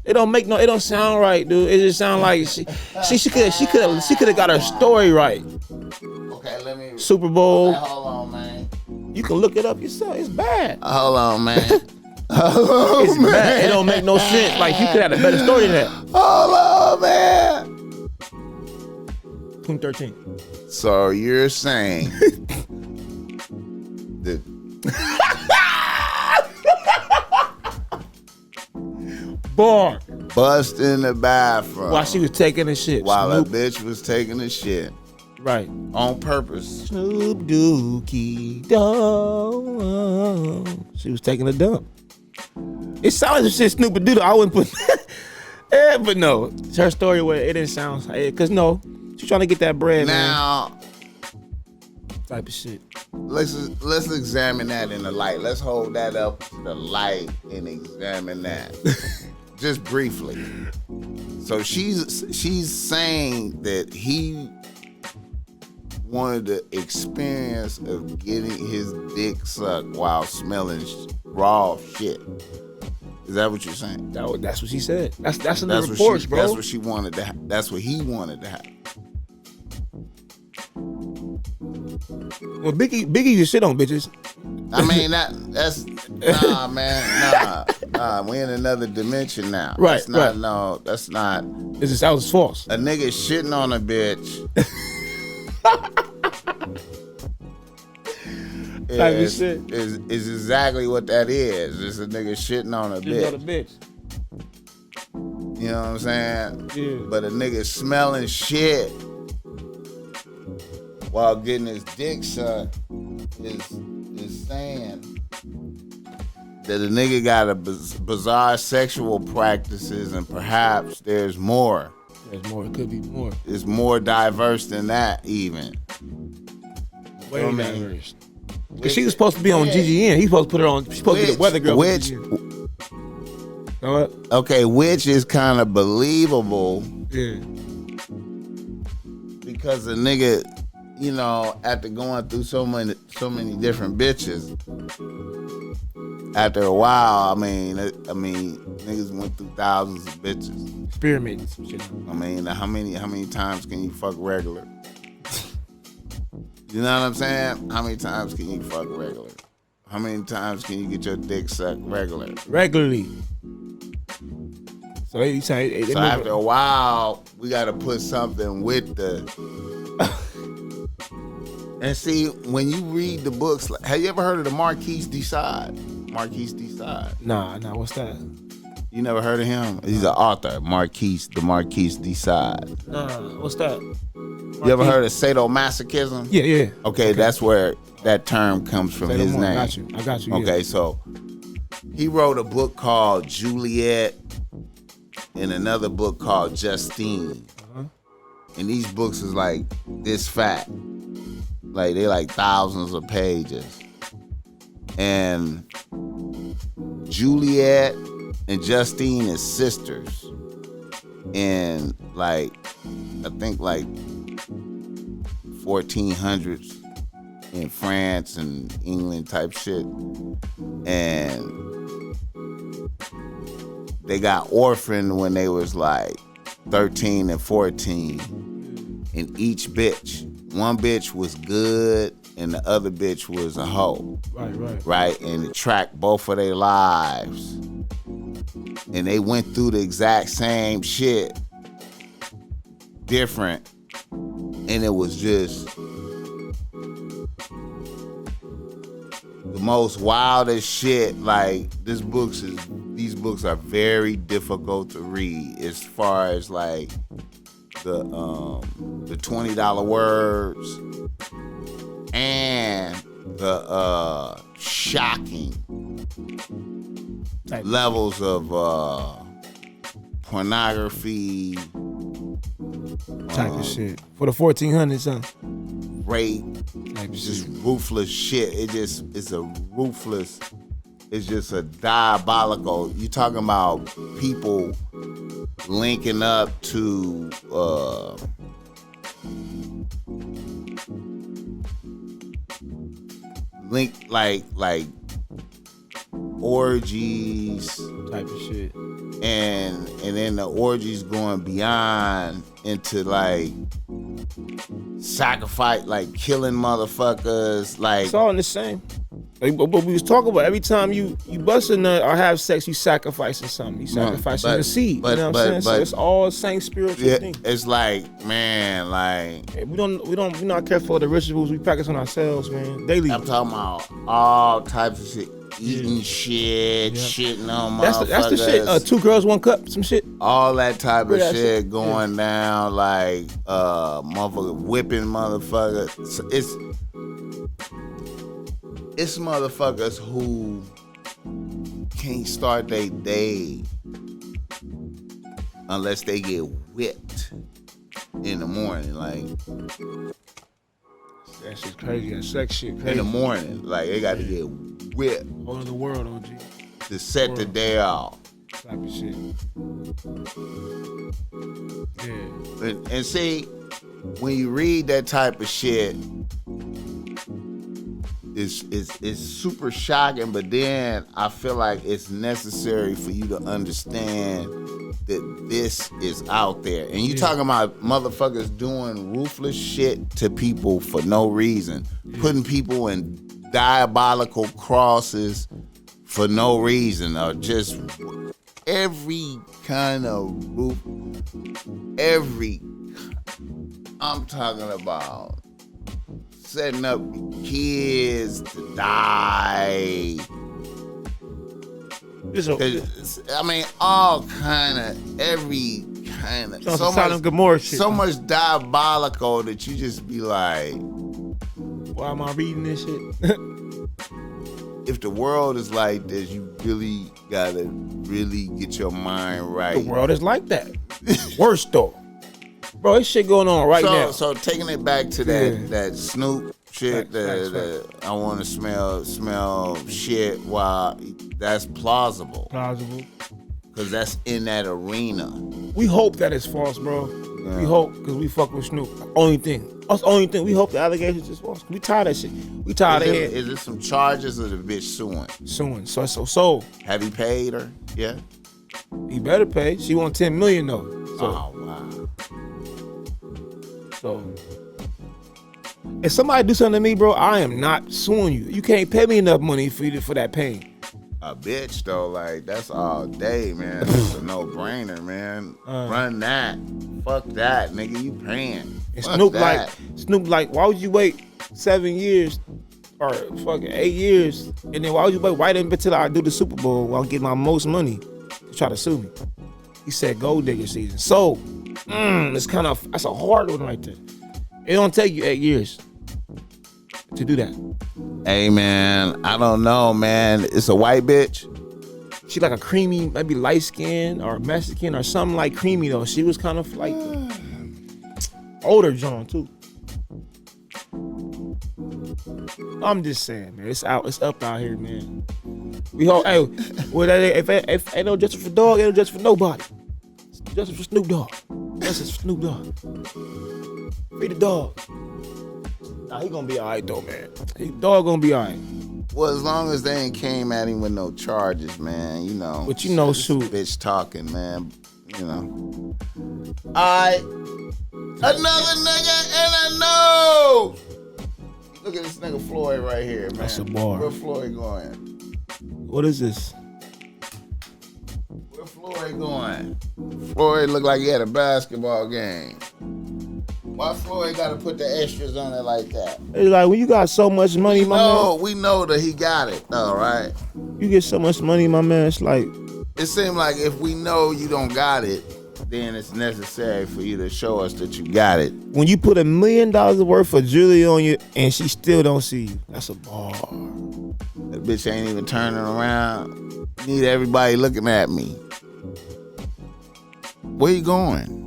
It don't sound right, dude. It just sound like she could have got her story right. Okay, let me. Super Bowl. Okay, hold on, man. You can look it up yourself. It's bad. Hold on, man. It's bad. It don't make no sense. Like you could have a better story than that. Hold on, man. 2013. So you're saying that Bar. bust in the bathroom While she was taking a shit. while Snoop. a bitch was taking a shit Right. on purpose. Snoop Dookie Dog. She was taking a dump. It sounds like shit Snoop would do. I wouldn't put. Yeah, but no, it's her story where it didn't sound. Cause no, she's trying to get that bread, man. Now Type of shit. let's examine that in the light. Let's hold that up to the light and examine that just briefly. So she's saying that he wanted the experience of getting his dick sucked while smelling raw shit. Is that what you're saying? That's what she said. That's in the reports, bro. That's what she wanted to. That's what he wanted to have. Well, Biggie used to shit on bitches. I mean that's nah, man, nah. We in another dimension now. Right, That's not right. no. That's not. That was false. A nigga shitting on a bitch. is exactly what that is. It's a nigga shitting on a bitch. You know what I'm saying? Yeah. But a nigga smelling shit while getting his dick sucked is saying that a nigga got a bizarre sexual practices and perhaps there's more. There's more. It could be more. It's more diverse than that even. Way diverse. Because she was supposed to be on GGN. He's supposed to put her on. She's supposed to be the weather girl. Okay, which is kind of believable. Yeah. Because a nigga, you know, after going through so many different bitches, after a while, I mean, niggas went through thousands of bitches. Experimenting some shit. I mean, how many times can you fuck regular? You know what I'm saying? How many times can you fuck regular? How many times can you get your dick sucked regularly? So they so after a while, we got to put something with the. And see, when you read the books, have you ever heard of the Marquise de Sade? Marquise de Sade. Nah, what's that? You never heard of him? He's an author, Marquise de Sade. Nah, what's that? You ever heard of sadomasochism? Yeah. Okay, that's where that term comes from, his name. I got you. Okay, so he wrote a book called Juliet and another book called Justine. And these books is like this fat. Like they like thousands of pages. And Juliet and Justine is sisters. And like, I think like 1400s in France and England type shit. And they got orphaned when they was like 13 and 14. And each bitch, one bitch was good and the other bitch was a hoe. Right? And it tracked both of their lives. And they went through the exact same shit, different. And it was just the most wildest shit. Like these books are very difficult to read as far as like the $20 words and the shocking levels of pornography type of shit for the 1400s, huh? Rape, just ruthless shit. It's just a diabolical. You talking about people linking up to like orgies type of shit, and then the orgies going beyond into like sacrifice, like killing motherfuckers. Like it's all in the same. Like, what we was talking about, every time you bust a nut or have sex, you sacrificing something. You sacrificing the seed. You know what I'm saying? So it's all the same spiritual thing. It's like, man, like we're not careful of the rituals we practice on ourselves, man. Daily. I'm talking about all types of shit. Eating shit, shitting on motherfuckers. That's the shit. 2 girls, 1 cup, some shit. All that type of shit going down, like motherfucker whipping motherfuckers. It's motherfuckers who can't start their day unless they get whipped in the morning. Like that shit's crazy. That sex shit crazy. In the morning, like they got to get whipped. Whole other world, OG. To set the day off. Type of shit. Yeah. And see, when you read that type of shit, it's super shocking, but then I feel like it's necessary for you to understand that this is out there. And you talking about motherfuckers doing ruthless shit to people for no reason, putting people in diabolical crosses for no reason, or just every kind of roof, I'm talking about setting up kids to die. I mean, all kind of, every kind of, so much diabolical that you just be like, why am I reading this shit? If the world is like this, you really gotta really get your mind right. The world is like that. Worse though. Bro, this shit going on now. So taking it back to that Snoop shit, I want to smell shit, while that's plausible. Because that's in that arena. We hope that it's false, bro. Yeah. We hope, because we fuck with Snoop. Only thing. We hope the allegations is false. We tired of that shit. We tired of it. Is it some charges or the bitch suing? Suing. So. Have he paid her? Yeah. He better pay. She want $10 million though. So. Oh, wow. So, if somebody do something to me, bro, I am not suing you. You can't pay me enough money for that pain. A bitch though, like that's all day, man. It's a no-brainer, man. Run that. Fuck that, nigga. You paying. And Snoop like, why would you wait 7 years or fucking 8 years, and then why would you wait right until I do the Super Bowl while I get my most money to try to sue me? He said gold digger season. So, that's a hard one right there. It don't take you 8 years to do that. Hey, man, I don't know, man. It's a white bitch. She like a creamy, maybe light skin or Mexican or something like creamy though. She was kind of like older John too. I'm just saying, man. It's up out here, man. We hope. Hey, well, if ain't no justice for dog, ain't no justice for nobody. Justice for Snoop Dogg. Justice for Snoop Dogg. Free the dog. Nah, he gonna be all right though, man. Dog gonna be all right. Well, as long as they ain't came at him with no charges, man, you know. But you know, shoot. Bitch talking, man, you know. All right. Another nigga in the nose. Look at this nigga Floyd right here, man. That's a bar. Where Floyd going? What is this? Where Floyd going? Floyd looked like he had a basketball game. Why Floyd got to put the extras on it like that? It's like when you got so much money, my man. We know that he got it, though, right? You get so much money, my man. It's like it seems like if we know you don't got it, then it's necessary for you to show us that you got it. When you put $1 million worth of jewelry on you and she still don't see you, that's a bar. That bitch ain't even turning around. Need everybody looking at me. Where you going?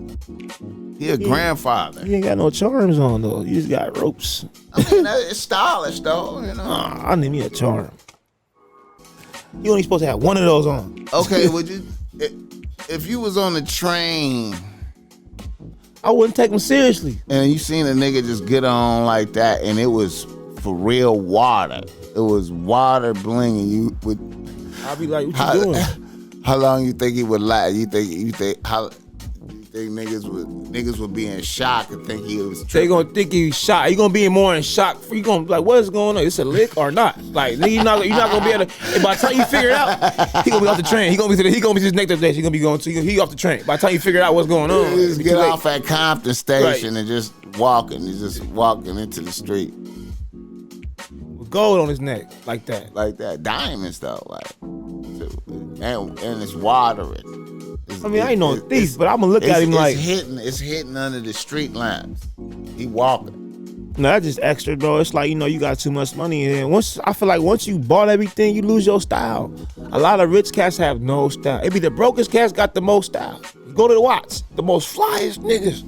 He a grandfather. You ain't got no charms on though. You just got ropes. I mean, it's stylish though, you know. I need me a charm. You only supposed to have one of those on. Okay, would you? If you was on the train, I wouldn't take them seriously. And you seen a nigga just get on like that, and it was for real water. It was water blinging. You would. I'd be like, what you doing? How long you think he would last? You think how? Think niggas would be in shock and think he was tripping. They gonna think he was shot. You gonna be more in shock. You gonna be like, what is going on? It's a lick or not? Like, nigga, you're not gonna be able to. And by the time you figure it out, he gonna be off the train. He gonna be his next day. He gonna be going to. He off the train. By the time you figure out what's going on, just get off at Compton Station and just walking. He's just walking into the street with gold on his neck, like that. Diamonds though, like, and it's watering. I mean, I ain't no thief, but I'm gonna look at him like it's hitting under the street lamps. He walking. No, that's just extra, bro. It's like, you got too much money, and I feel like once you bought everything, you lose your style. A lot of rich cats have no style. It be the brokest cats got the most style. You go to the Watts, the most flyest niggas.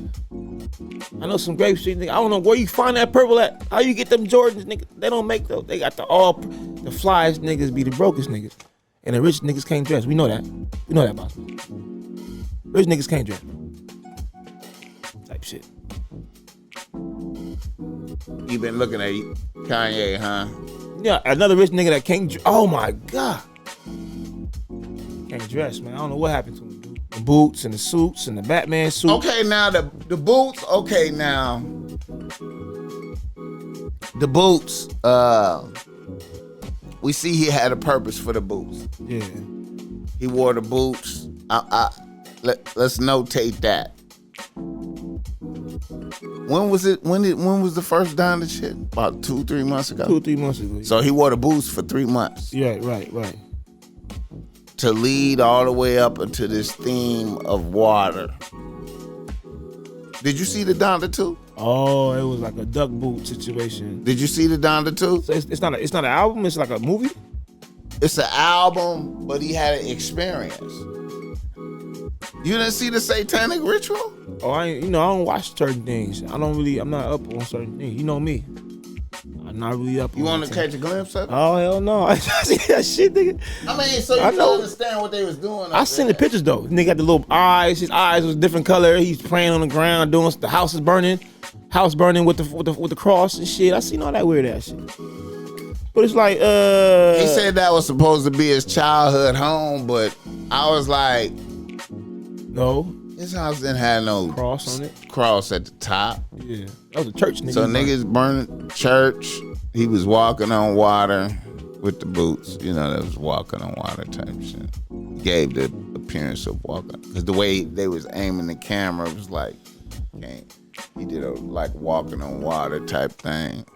I know some Grape Street niggas. I don't know where you find that purple at. How you get them Jordans, niggas? They don't make those. They got the flyest niggas be the brokest niggas. And the rich niggas can't dress. We know that. We know that, boss. Rich niggas can't dress. Type shit. You been looking at Kanye, huh? Yeah, another rich nigga that can't dress. Oh my God. Can't dress, man. I don't know what happened to him, dude. The boots and the suits and the Batman suit. Okay, now the boots. Okay, now the boots. we see he had a purpose for the boots. Yeah. He wore the boots. Let's notate that. When was it? When was the first Donda shit? About 2-3 months ago. 2-3 months ago. So he wore the boots for 3 months. Yeah, right. To lead all the way up into this theme of water. Did you see the Donda 2? Oh, it was like a duck boot situation. Did you see the Donda 2? So it's not an album. It's like a movie. It's an album, but he had an experience. You didn't see the Satanic Ritual? Oh, I don't watch certain things. I'm not up on certain things. You know me. I'm not really up on You want to anything. catch a glimpse of it? Oh, hell no. I see that shit, nigga. I mean, so you can understand what they was doing. I seen the pictures, though. Nigga got the little eyes. His eyes was different color. He's praying on the ground, doing the house is burning. House burning with the cross and shit. I seen all that weird ass shit. But it's like, He said that was supposed to be his childhood home, but I was like, no. His house didn't have no Cross on it. Cross at the top. Yeah. That was a church, nigga. So niggas burning church. He was walking on water with the boots. You know, that was walking on water type shit. Gave the appearance of walking. Because the way they was aiming the camera was like, he did a like walking on water type thing.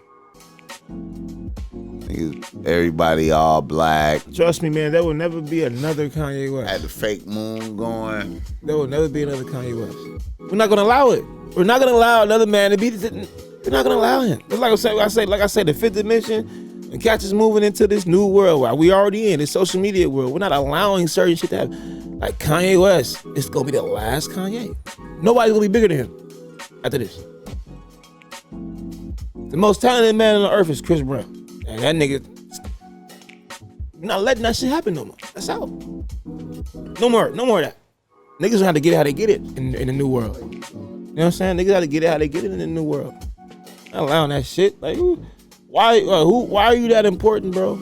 Everybody all black. Trust me, man, there will never be another Kanye West. Had the fake moon going. There will never be another Kanye West. We're not gonna allow it. We're not gonna allow another man to be. We're not gonna allow him. It's like I say, the fifth dimension, and cats is moving into this new world. While we already in this social media world, we're not allowing certain shit to happen. Like Kanye West, it's gonna be the last Kanye. Nobody's gonna be bigger than him after this. The most talented man on the earth is Chris Brown. And that nigga, you're not letting that shit happen no more. That's out. No more of that. Niggas gonna have to get it how they get it in the new world. You know what I'm saying? Niggas have to get it how they get it in the new world. Not allowing that shit. Like, why are you that important, bro?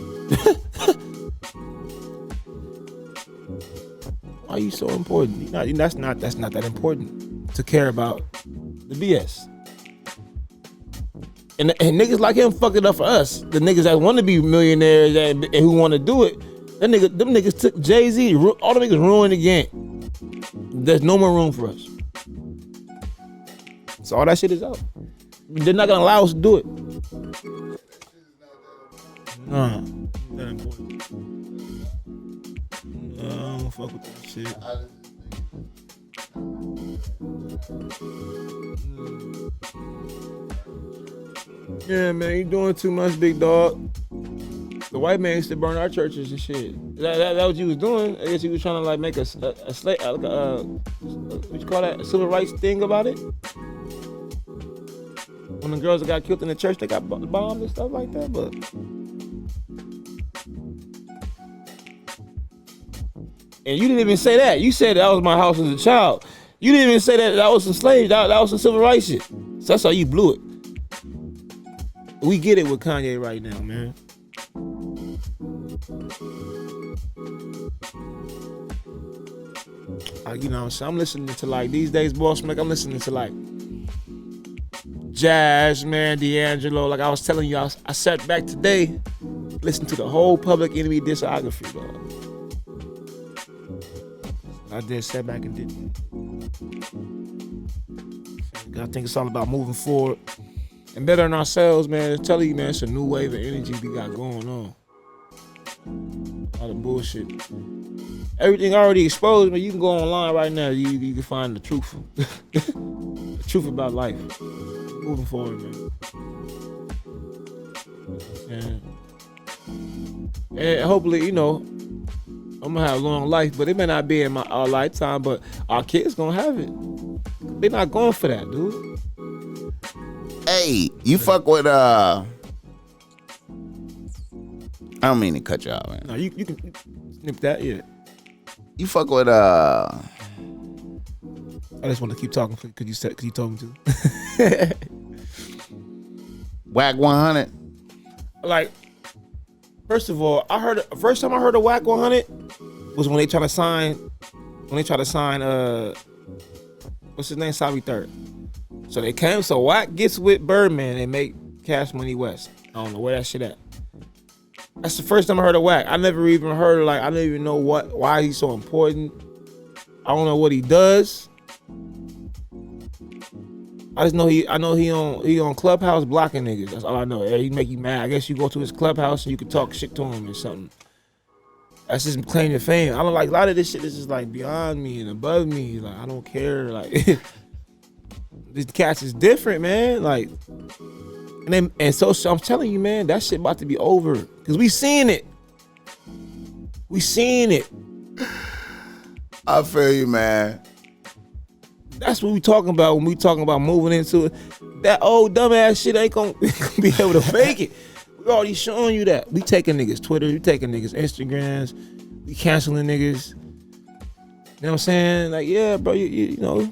Why are you so important? That's not that important to care about the BS. And niggas like him fucked it up for us. The niggas that want to be millionaires and who want to do it, them niggas took Jay-Z. All the niggas ruined the game. There's no more room for us. So all that shit is out. They're not gonna allow us to do it. Nah, that important. I don't fuck with that shit. Yeah, man, you doing too much, big dog. The white man used to burn our churches and shit. That what you was doing? I guess you was trying to like make a slate, what you call that? A civil rights thing about it. When the girls that got killed in the church, they got bombed and stuff like that. But and you didn't even say that. You said that was my house as a child. You didn't even say that was some slaves. That was some civil rights shit. So that's how you blew it. We get it with Kanye right now, man. You know, so I'm listening to like these days, BossMack. I'm listening to like Jazz, man, D'Angelo. Like I was telling you, I sat back today, listened to the whole Public Enemy discography, dog. I did sit back and did that. I think it's all about moving forward and bettering ourselves, man. I'm telling you, man, it's a new wave of energy we got going on. All the bullshit. Everything already exposed, man. You can go online right now. You can find the truth. The truth about life. Moving forward, man. And hopefully, you know, I'm gonna have a long life, but it may not be in our lifetime, but our kids gonna have it. They're not going for that, dude. Hey, you fuck with I don't mean to cut you out, man. No, you can snip that, yeah. You fuck with I just want to keep talking because you told me to. Whack 100. Like, first of all, first time I heard of Whack 100 was when they tried to sign what's his name, Sabi Third. So they came. So Whack gets with Birdman and make Cash Money West. I don't know where that shit at. That's the first time I heard of Wack. I never even heard I don't even know why he's so important. I don't know what he does. I just know he on Clubhouse blocking niggas. That's all I know. He make you mad. I guess you go to his Clubhouse and you can talk shit to him or something. That's just claim your fame. I don't like a lot of this shit is just like beyond me and above me. Like I don't care. Like these cats is different, man. Like so I'm telling you, man, that shit about to be over. Cause we seeing it. We seeing it. I feel you, man. That's what we talking about when we talking about moving into it. That old dumbass shit ain't gonna be able to make it. We already showing you that. We taking niggas Twitter, we taking niggas Instagrams, we canceling niggas. You know what I'm saying? Like, yeah, bro, you know,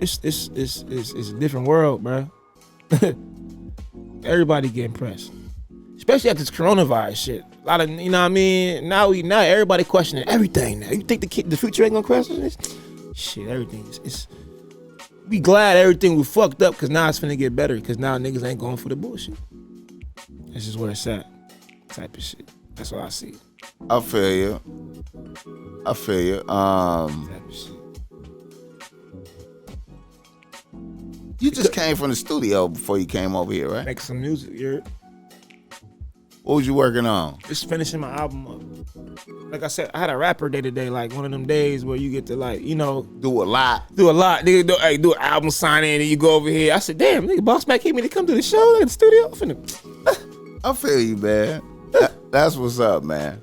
it's a different world, bro. Everybody getting pressed. Especially after this coronavirus shit. A lot of, you know what I mean? Now everybody questioning everything now. You think the future ain't gonna question this? Shit, everything is we glad everything was fucked up because now it's finna get better because now niggas ain't going for the bullshit. That's just where it's at. Type of shit. That's what I see. I feel you. Type of shit. You just came from the studio before you came over here, right? Make some music, you heard? What was you working on? Just finishing my album up. Like I said, I had a rapper day today, like one of them days where you get to like, you know, Do a lot. Nigga, do an album signing and you go over here. I said, damn, nigga, BossMACK came me to come to the show, like the studio. I feel you, man. That's what's up, man.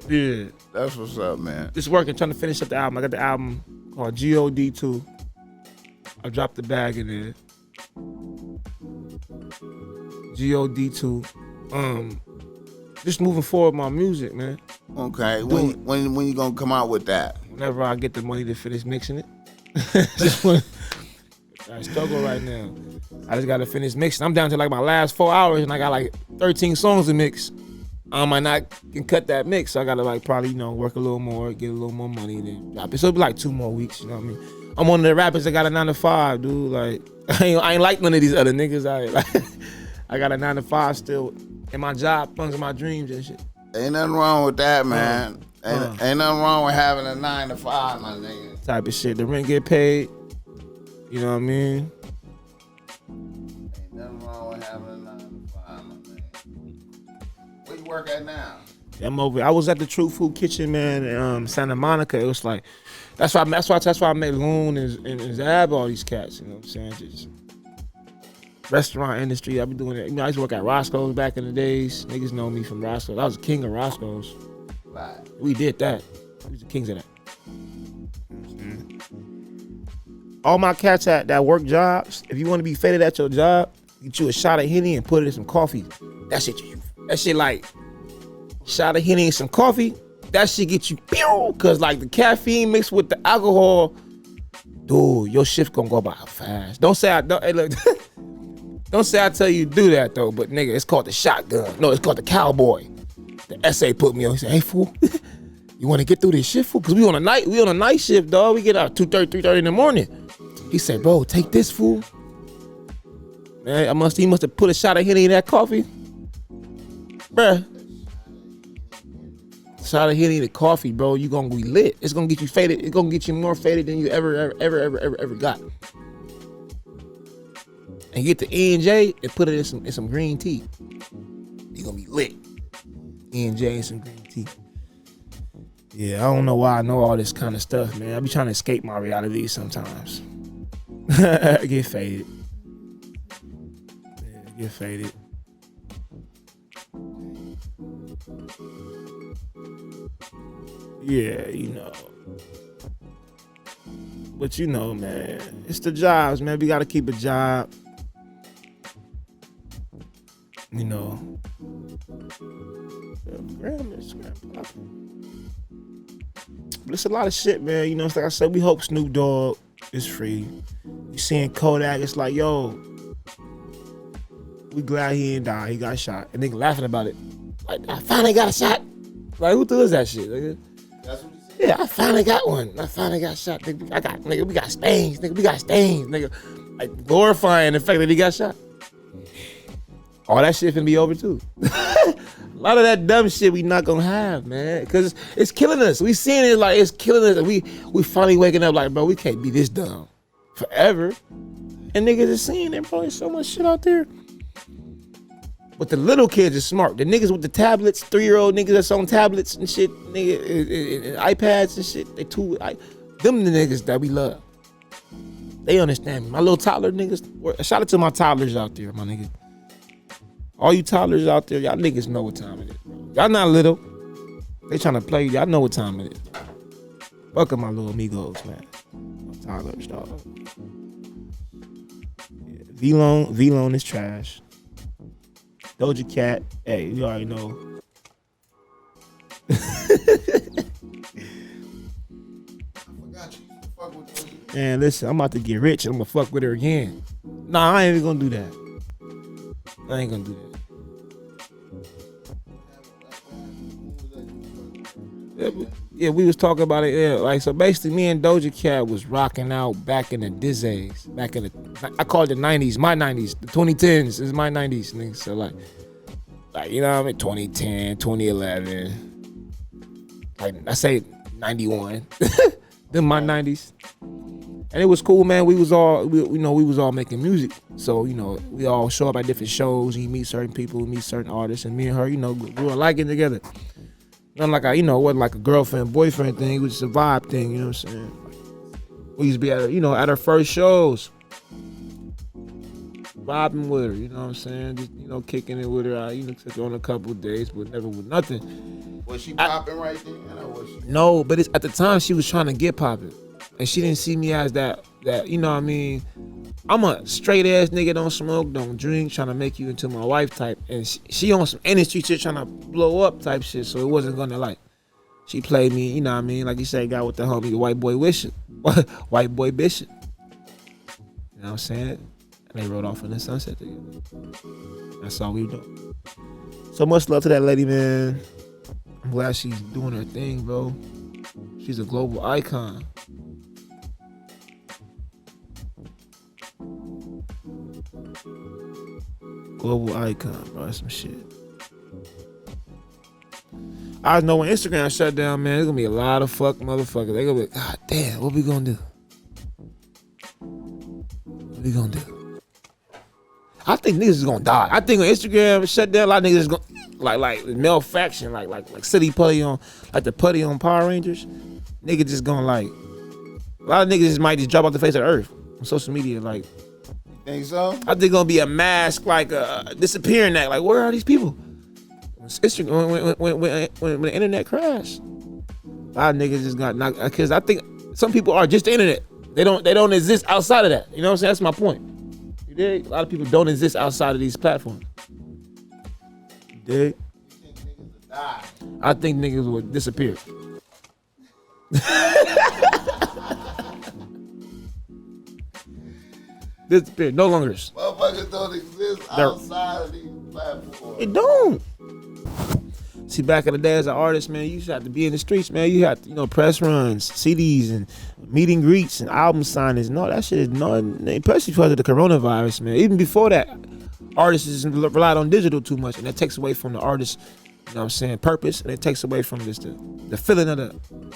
Yeah. That's what's up, man. Just working, trying to finish up the album. I got the album called GOD2. I dropped the bag in there. GOD2. Just moving forward my music, man. Okay. When you gonna come out with that? Whenever I get the money to finish mixing it. I struggle right now. I just gotta finish mixing. I'm down to like my last 4 hours and I got like 13 songs to mix. I might not can cut that mix, so I gotta like probably, you know, work a little more, get a little more money, then drop it. So it'll be like 2 more weeks, you know what I mean? I'm one of the rappers that got a 9 to 5, dude. Like I ain't like none of these other niggas. I got a 9 to 5 still. And my job funds my dreams and shit. Ain't nothing wrong with that, man. Ain't nothing wrong with having a 9 to 5, my nigga. Type of shit. The rent get paid. You know what I mean? Ain't nothing wrong with having a 9 to 5, my nigga. Where you work at now? I'm over. I was at the True Food Kitchen, man, in Santa Monica. It was like, that's why I met Loon and Zab, all these cats. You know what I'm saying? Just restaurant industry. I be doing it. You know, I used to work at Roscoe's back in the days. Niggas know me from Roscoe's. I was the king of Roscoe's. Right. We did that. We was the kings of that. All my cats that work jobs, if you want to be faded at your job, get you a shot of Henny and put it in some coffee. That shit like shot of Henny and some coffee. That shit get you pew, cause like the caffeine mixed with the alcohol, dude, your shift gonna go by fast. Don't say I tell you to do that though, but nigga, it's called the shotgun. No, it's called the cowboy. The SA put me on. He said, hey fool, you wanna get through this shift, fool? Cause we on a night shift, dog. We get out 2:30, 3:30 in the morning. He said, bro, take this, fool. Man, he must have put a shot of Henny in that coffee. Bruh. Shot of Henny in the coffee, bro. You gonna be lit. It's gonna get you faded. It's gonna get you more faded than you ever got. And get the E&J and put it in some green tea. You gonna be lit. E&J and some green tea. Yeah, I don't know why I know all this kind of stuff, man. I be trying to escape my reality sometimes. Get faded. Yeah, get faded. Yeah, you know. But you know, man, it's the jobs, man. We gotta keep a job. You know. But it's a lot of shit, man. You know, it's like I said, we hope Snoop Dogg is free. You seeing Kodak, it's like, yo, we glad he didn't die. He got shot. And nigga laughing about it. Like, I finally got a shot. Like, who does that shit, nigga? That's what you said? Yeah, I finally got one. I finally got shot. Nigga, we got stains. Nigga, we got stains. Nigga, like glorifying the fact that he got shot. All that shit finna be over too. lot of that dumb shit we not gonna have, man. Cause it's killing us. We seeing it like it's killing us. And we finally waking up like, bro, we can't be this dumb forever. And niggas is seeing it, bro. There's so much shit out there. But the little kids are smart. The niggas with the tablets, 3-year-old niggas that's on tablets and shit, nigga, iPads and shit, them the niggas that we love. They understand me. My little toddler niggas, shout out to my toddlers out there, my nigga. All you toddlers out there, y'all niggas know what time it is, bro. Y'all not little. They trying to play, y'all know what time it is. Fuck up my little amigos, man. My toddlers, dog. Yeah, V-Lone is trash. Doja Cat, hey, you already know. Man, listen, I'm about to get rich. I'm gonna fuck with her again. Nah, I ain't even gonna do that. I ain't gonna do that. Yeah, we was talking about it. Yeah, like so. Basically, me and Doja Cat was rocking out back in the Dizzays. Back in the, I call it the '90s. My '90s, the 2010s is my '90s, nigga. So like you know what I mean? 2010, 2011. Like I say, 91. Then my '90s. And it was cool, man. We was all making music. So, you know, we all show up at different shows. You meet certain people, we meet certain artists. And me and her, you know, we were liking together. Nothing like it wasn't like a girlfriend, boyfriend thing. It was just a vibe thing, you know what I'm saying? We used to be at her first shows. Vibing with her, you know what I'm saying? Just, you know, kicking it with her. I, took her on a couple of days, but never with nothing. Was she popping right then? Or was she? No, but at the time she was trying to get popping. And she didn't see me as that, you know what I mean? I'm a straight ass nigga, don't smoke, don't drink, trying to make you into my wife type. And she on some industry shit trying to blow up type shit. So it wasn't gonna like, she played me, you know what I mean? Like you said, got with the homie, the white boy Bishop. White boy Bishop. You know what I'm saying? And they rode off in the sunset together. That's all we do. So much love to that lady, man. I'm glad she's doing her thing, bro. She's a global icon. Global icon, bro. That's some shit. I know when Instagram shut down, man, there's gonna be a lot of fuck motherfuckers. They gonna be, God damn, what we gonna do? What we gonna do? I think niggas is gonna die. I think when Instagram shut down, a lot of niggas is gonna like male faction, like city putty on, like the putty on Power Rangers. Niggas just gonna like, a lot of niggas just might just drop off the face of the earth on social media, like. Think so? I think gonna be a mask, like a disappearing act. Like, where are these people? When the internet crashed, a lot of niggas just got knocked. Because I think some people are just the internet. They don't exist outside of that. You know what I'm saying? That's my point. You dig? A lot of people don't exist outside of these platforms. You dig? You think niggas will die? I think niggas will disappear. Disappear. No longer. Motherfuckers don't exist outside of these platforms. It don't. See, back in the day as an artist, man, you used to have to be in the streets, man. You had to, press runs, CDs, and meet and greets, and album signings, and all that shit is nothing, especially because of the coronavirus, man. Even before that, artists just relied on digital too much, and that takes away from the artist, you know what I'm saying, purpose, and it takes away from just the feeling of the, you know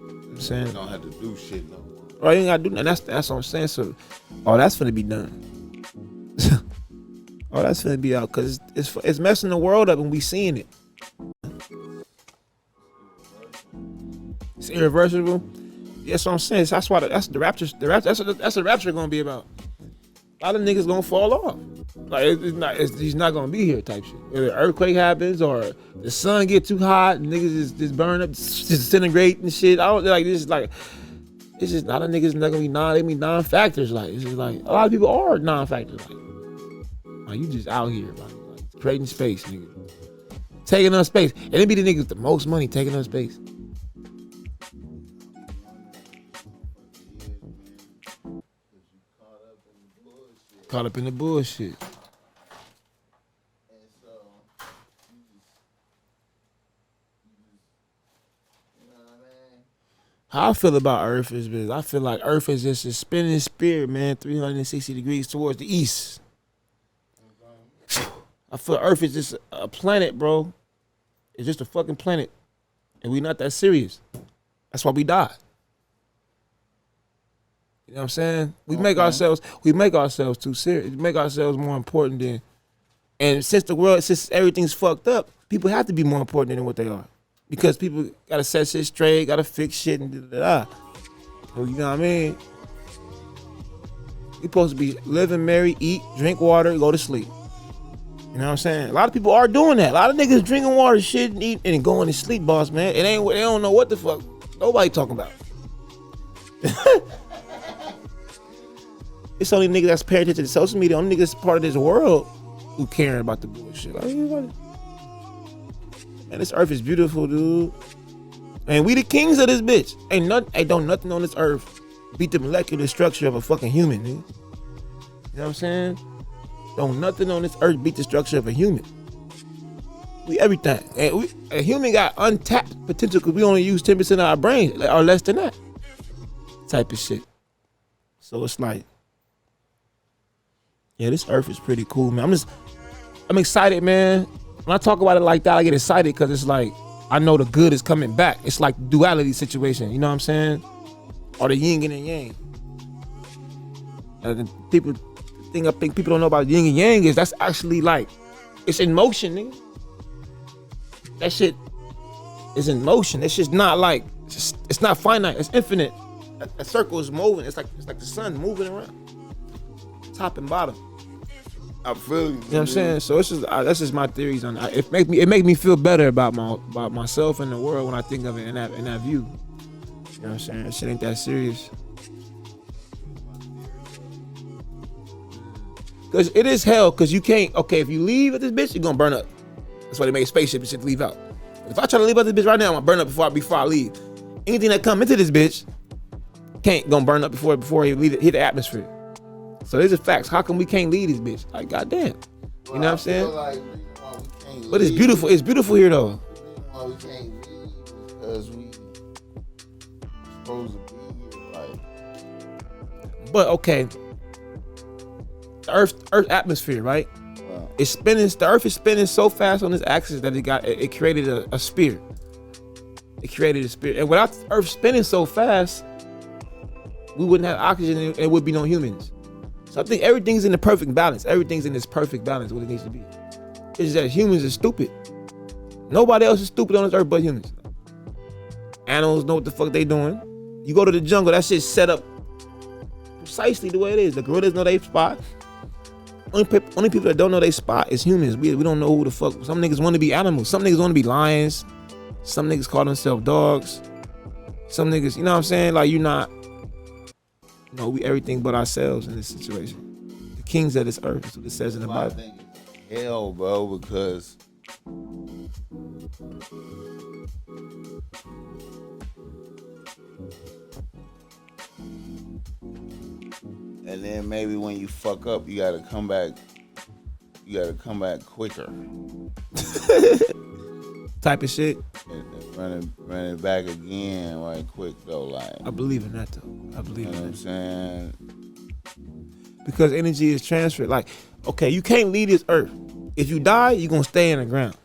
what I'm saying? You don't have to do shit no more. Right, you ain't gotta do nothing. That's what I'm saying. So, that's finna be done. That's finna be out because it's messing the world up and we seeing it. It's irreversible. Yeah, that's what I'm saying. That's why that's the rapture. That's what the rapture gonna be about. A lot of niggas gonna fall off. Like he's not gonna be here type shit. Whether an earthquake happens or the sun get too hot and niggas just burn up, just disintegrate and shit. I don't like this. Like. It's just a lot of niggas not gonna be non-factors. Like it's just like a lot of people are non-factors. Like you just out here like creating space, nigga, taking up space, and it be the niggas with the most money taking up space. Caught up in the bullshit. How I feel about Earth is I feel like Earth is just a spinning spear, man, 360 degrees towards the east. I feel Earth is just a planet, bro. It's just a fucking planet. And we not that serious. That's why we die. You know what I'm saying? We make ourselves too serious. We make ourselves more important than, and since everything's fucked up, people have to be more important than what they are. Because people gotta set shit straight, gotta fix shit and da. You know what I mean? You're supposed to be living, marry, eat, drink water, go to sleep. You know what I'm saying? A lot of people are doing that. A lot of niggas drinking water, shit, and eat, and going to sleep, boss man. They don't know what the fuck nobody talking about. It's only niggas that's paying attention to social media, only niggas that's part of this world who caring about the bullshit. Like, man, this earth is beautiful, dude. And we the kings of this bitch. Ain't nothing on this earth beat the molecular structure of a fucking human, nigga. You know what I'm saying? Don't nothing on this earth beat the structure of a human. We everything. And a human got untapped potential because we only use 10% of our brain, or less than that. Type of shit. So it's like, yeah, this earth is pretty cool, man. I'm excited, man. When I talk about it like that, I get excited because it's like, I know the good is coming back. It's like the duality situation, you know what I'm saying? Or the yin and the yang. And I think people don't know about yin and yang is that's actually like, it's in motion, nigga. That shit is in motion. That shit's not like, it's not finite, it's infinite. A circle is moving. It's like the sun moving around. Top and bottom. I feel you. You know what I'm saying? So it's just that's just my theories on it. It make me feel better about myself and the world when I think of it in that view. You know what I'm saying? That shit ain't that serious. Cause it is hell. Cause you can't. Okay, if you leave at this bitch, you're gonna burn up. That's why they made a spaceship and shit to leave out. If I try to leave out this bitch right now, I'm gonna burn up before I leave. Anything that come into this bitch gonna burn up before it hit the atmosphere. So these are facts. How come we can't leave this bitch? Like, goddamn. You know what I'm saying? Like, but it's beautiful. It's beautiful here though. Why we can't leave because we supposed to be here, like. But okay, the Earth atmosphere, right? Wow. It's spinning. The Earth is spinning so fast on this axis that it created a sphere. It created a sphere, and without the Earth spinning so fast, we wouldn't have oxygen and there would be no humans. So I think everything's in the perfect balance. Everything's in this perfect balance, what it needs to be. It's just that humans are stupid. Nobody else is stupid on this earth but humans. Animals know what the fuck they doing. You go to the jungle, that shit's set up precisely the way it is. The gorillas know they spot. Only people that don't know they spot is humans. We don't know who the fuck. Some niggas want to be animals. Some niggas want to be lions. Some niggas call themselves dogs. Some niggas, you know what I'm saying? Like, you not. No, we everything but ourselves in this situation. The kings of this earth, that's what it says in the Bible. I think it's hell, bro, because and then maybe when you fuck up, you gotta come back. You gotta come back quicker. Type of shit. And run it back again right quick though, like. I believe in that though. I believe in that. You know what I'm saying? Because energy is transferred. Like, okay, you can't leave this earth. If you die, you're gonna stay in the ground.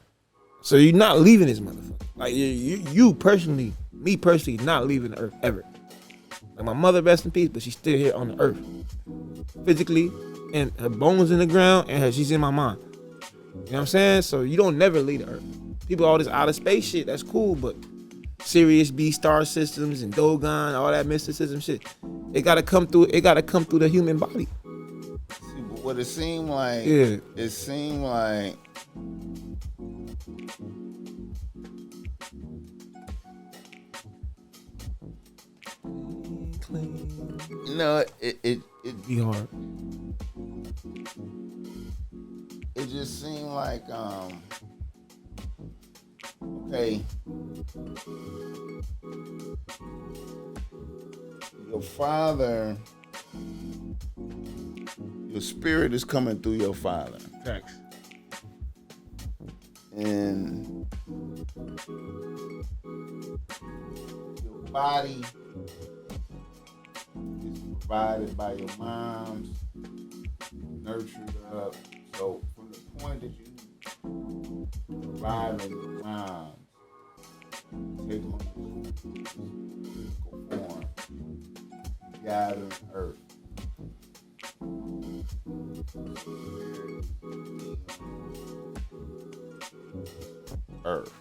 So you're not leaving this motherfucker. Like you personally, me personally, not leaving the earth ever. Like my mother, rest in peace, but she's still here on the earth. Physically, and her bones in the ground, and she's in my mind. You know what I'm saying? So you don't never leave the earth. People, all this outer space shit, that's cool, but Sirius B star systems and Dogon, all that mysticism shit, it gotta come through the human body. See, but what it seemed like, it seemed like you know, it be hard. It just seemed like okay, your father, your spirit is coming through your father. Facts. And your body is provided by your moms, nurtured up. So from the point that you reviving the minds, take them physical form, gathering earth. Earth.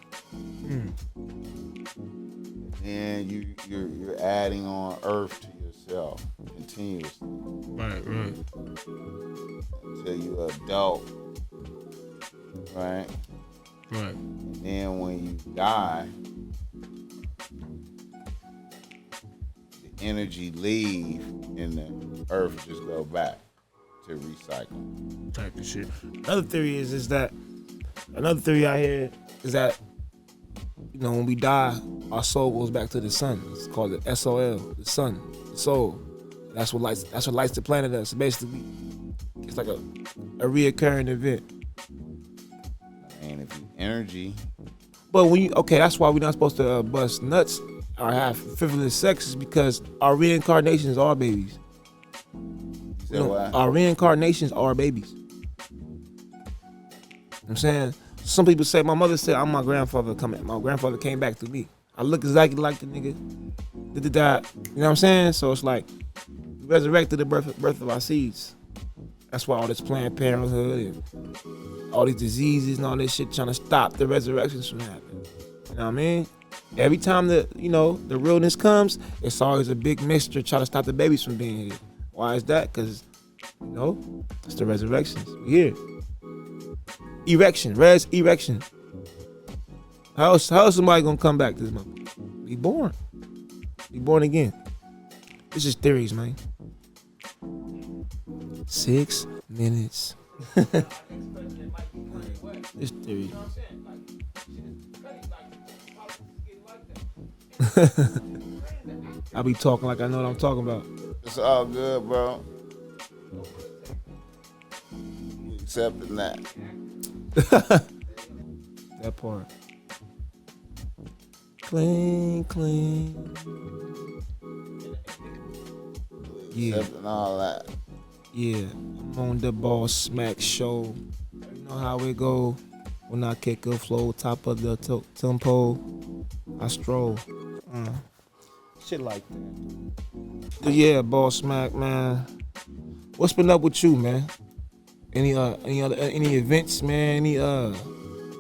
And you're adding on earth to yourself continuously. Right. Until you're adult. Right? Right. And then when you die, the energy leave and the earth just go back to recycle. Type of shit. Another theory another theory I hear is that, you know, when we die, our soul goes back to the sun. It's called the SOL, the sun, the soul. That's what lights the planet up. So basically, it's like a reoccurring event. And if you energy. But that's why we're not supposed to bust nuts or have frivolous sex, is because our reincarnations are babies. You said what? Our reincarnations are babies. You know what I'm saying? Some people say, my mother said, I'm my grandfather coming. My grandfather came back to me. I look exactly like the nigga. You know what I'm saying? So it's like, we resurrected the birth of our seeds. That's why all this Planned Parenthood and all these diseases and all this shit trying to stop the resurrections from happening. You know what I mean? Every time the realness comes, it's always a big mixture trying to stop the babies from being here. Why is that? Because, it's the resurrections. We here. Erection. How is somebody gonna come back to this month? Be born. Be born again. This is theories, man. 6 minutes. This theory. I be talking like I know what I'm talking about. It's all good, bro. We accepting that. That part. Clean. Yeah. Accepting all that. Yeah. I'm on the BOSSMACK show. You know how it go. When I kick a flow, top of the tempo, I stroll. Shit like that. But yeah, BOSSMACK, man. What's been up with you, man? Any events, man? Any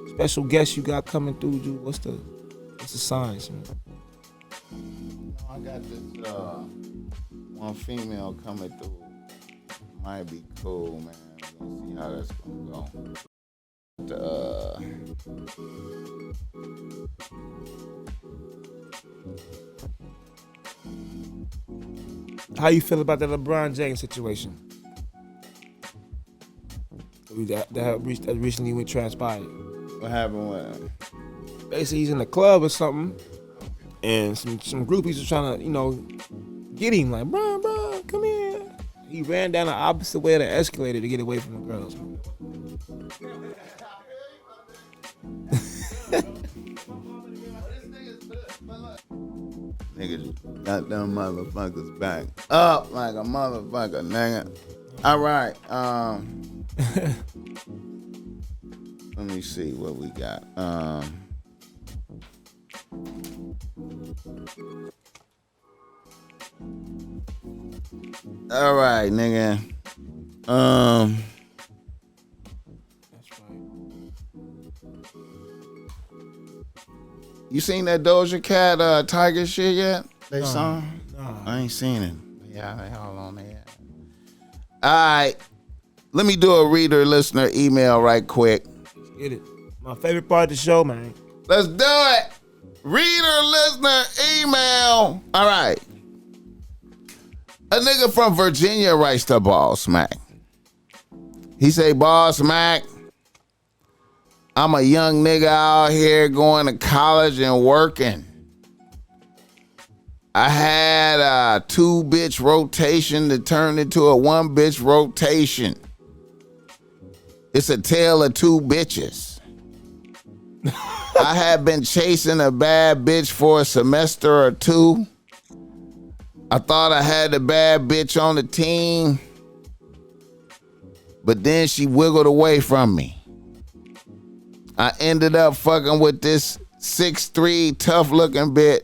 special guests you got coming through? You? What's the signs, man? I got this one female coming through. Might be cool, man. We're gonna see how that's gonna go. How you feel about that LeBron James situation? That recently went transpired. What happened with him? Basically, he's in the club or something, and some groupies are trying to, get him. Like, bro, come here. He ran down the opposite way of the escalator to get away from the girls. Niggas got them motherfuckers back up like a motherfucker, nigga. All right. Let me see what we got. All right, nigga. That's right. You seen that Doja Cat Tiger shit yet? They song? No. I ain't seen it. Yeah, hold on there. All right. Let me do a reader listener email right quick. Let's get it. My favorite part of the show, man. Let's do it. Reader listener email. All right. A nigga from Virginia writes to BossMack. He say, BossMack, I'm a young nigga out here going to college and working. I had a 2-bitch rotation that turned into a 1-bitch rotation. It's a tale of 2 bitches. I had been chasing a bad bitch for a semester or 2. I thought I had the bad bitch on the team, but then she wiggled away from me. I ended up fucking with this 6'3" tough looking bitch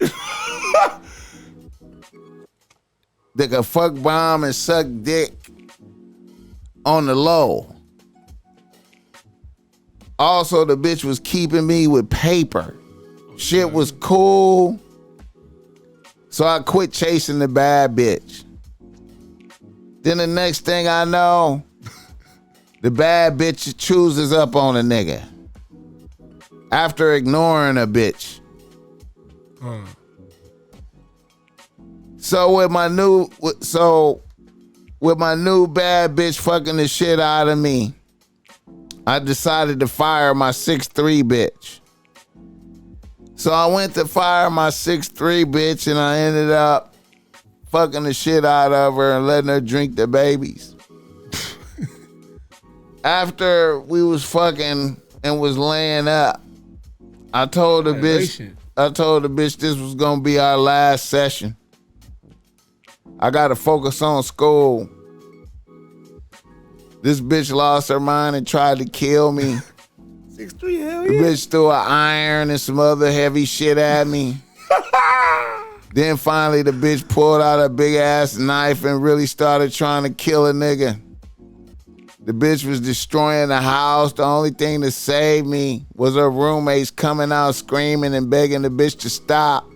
that could fuck bomb and suck dick on the low. Also, the bitch was keeping me with paper. Shit was cool. So I quit chasing the bad bitch. Then the next thing I know, the bad bitch chooses up on a nigga after ignoring a bitch. So with my new bad bitch fucking the shit out of me, I decided to fire my 6'3" bitch. So I went to fire my 6'3" bitch and I ended up fucking the shit out of her and letting her drink the babies. After we was fucking and was laying up, I told the bitch this was gonna be our last session. I gotta focus on school. This bitch lost her mind and tried to kill me. 6'3", hell The yeah. bitch threw an iron and some other heavy shit at me. Then finally the bitch pulled out a big ass knife and really started trying to kill a nigga. The bitch was destroying the house. The only thing to save me was her roommates coming out screaming and begging the bitch to stop.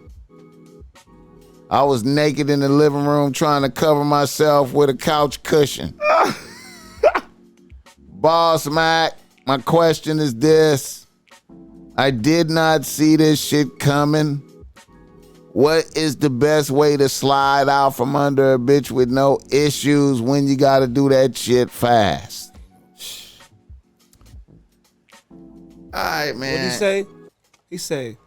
I was naked in the living room trying to cover myself with a couch cushion. BOSSMACK, my question is this. I did not see this shit coming. What is the best way to slide out from under a bitch with no issues when you gotta do that shit fast? All right, man. What'd he say? He say,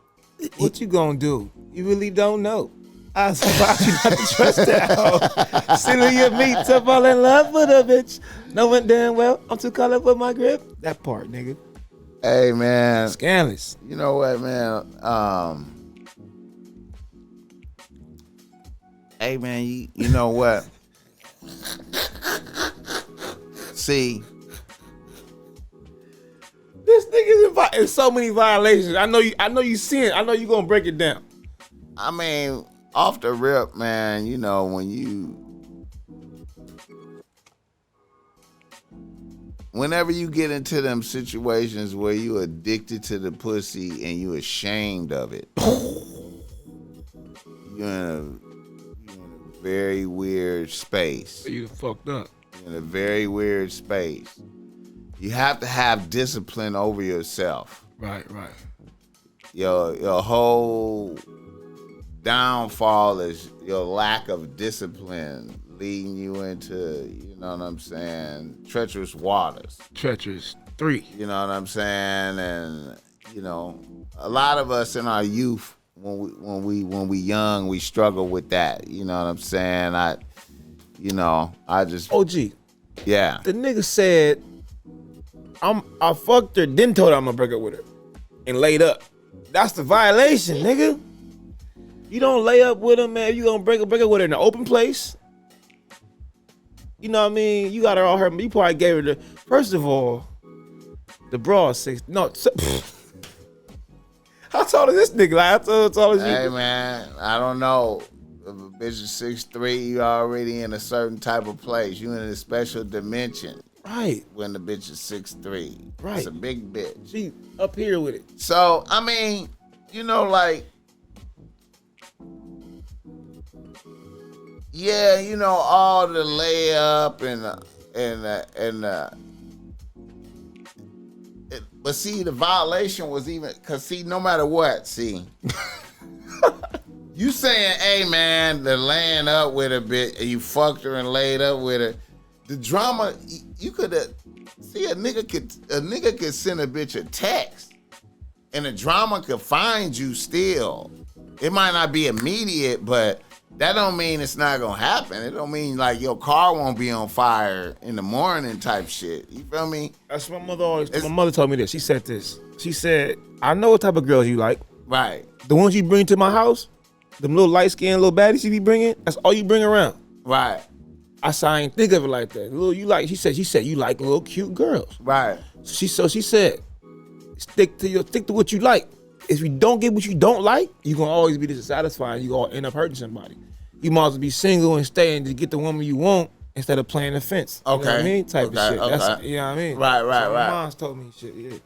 what you gonna do? You really don't know. I advise you not to trust that hoe. Silly you meet to fall in love with a bitch. Knowing damn well I'm too caught up with my grip. That part, nigga. Hey, man. Scandalous. You know what, man? Hey, man, you know what? See, This nigga's in so many violations. I know you see it. I know you gonna break it down. I mean, off the rip, man, you know, whenever you get into them situations where you addicted to the pussy and you ashamed of it, you're in a very weird space. You fucked up. You're in a very weird space. You have to have discipline over yourself. Right. Your whole downfall is your lack of discipline leading you into, you know what I'm saying, treacherous waters. Treacherous 3. You know what I'm saying? And, you know, a lot of us in our youth, when we young, we struggle with that. You know what I'm saying? I just OG. yeah. The nigga said, I fucked her, then told her I'm gonna break up with her. And laid up. That's the violation, nigga. You don't lay up with her, man. You gonna break up with her in an open place. You know what I mean? You got her all hurt. You probably gave her first of all, the bra is 6. No. How tall is this nigga? Like, how tall is you? Hey, man, I don't know. If a bitch is 6'3", you already in a certain type of place. You in a special dimension. Right. When the bitch is 6'3". Right. It's a big bitch. She up here with it. So, I mean, you know, like, yeah, you know, all the layup but see, the violation was even, cause see, no matter what, see, you saying, hey man, the laying up with a bitch, you fucked her and laid up with her, the drama, you could have, see, a nigga could send a bitch a text, and the drama could find you still. It might not be immediate, but that don't mean it's not gonna happen. It don't mean like your car won't be on fire in the morning type shit. You feel me? That's what my mother always. My mother told me this. She said this. She said, "I know what type of girls you like. Right. The ones you bring to my house, them little light skinned little baddies you be bringing. That's all you bring around." Right. I said, I ain't think of it like that. Little, you like. She said you like little cute girls. Right. She said, stick to what you like. If you don't get what you don't like, you're gonna always be dissatisfied. You're gonna end up hurting somebody. You might as well be single and stay and just get the woman you want instead of playing the fence. You know what I mean? Type of shit. That's, you know what I mean? Right. My mom's told me shit, yeah.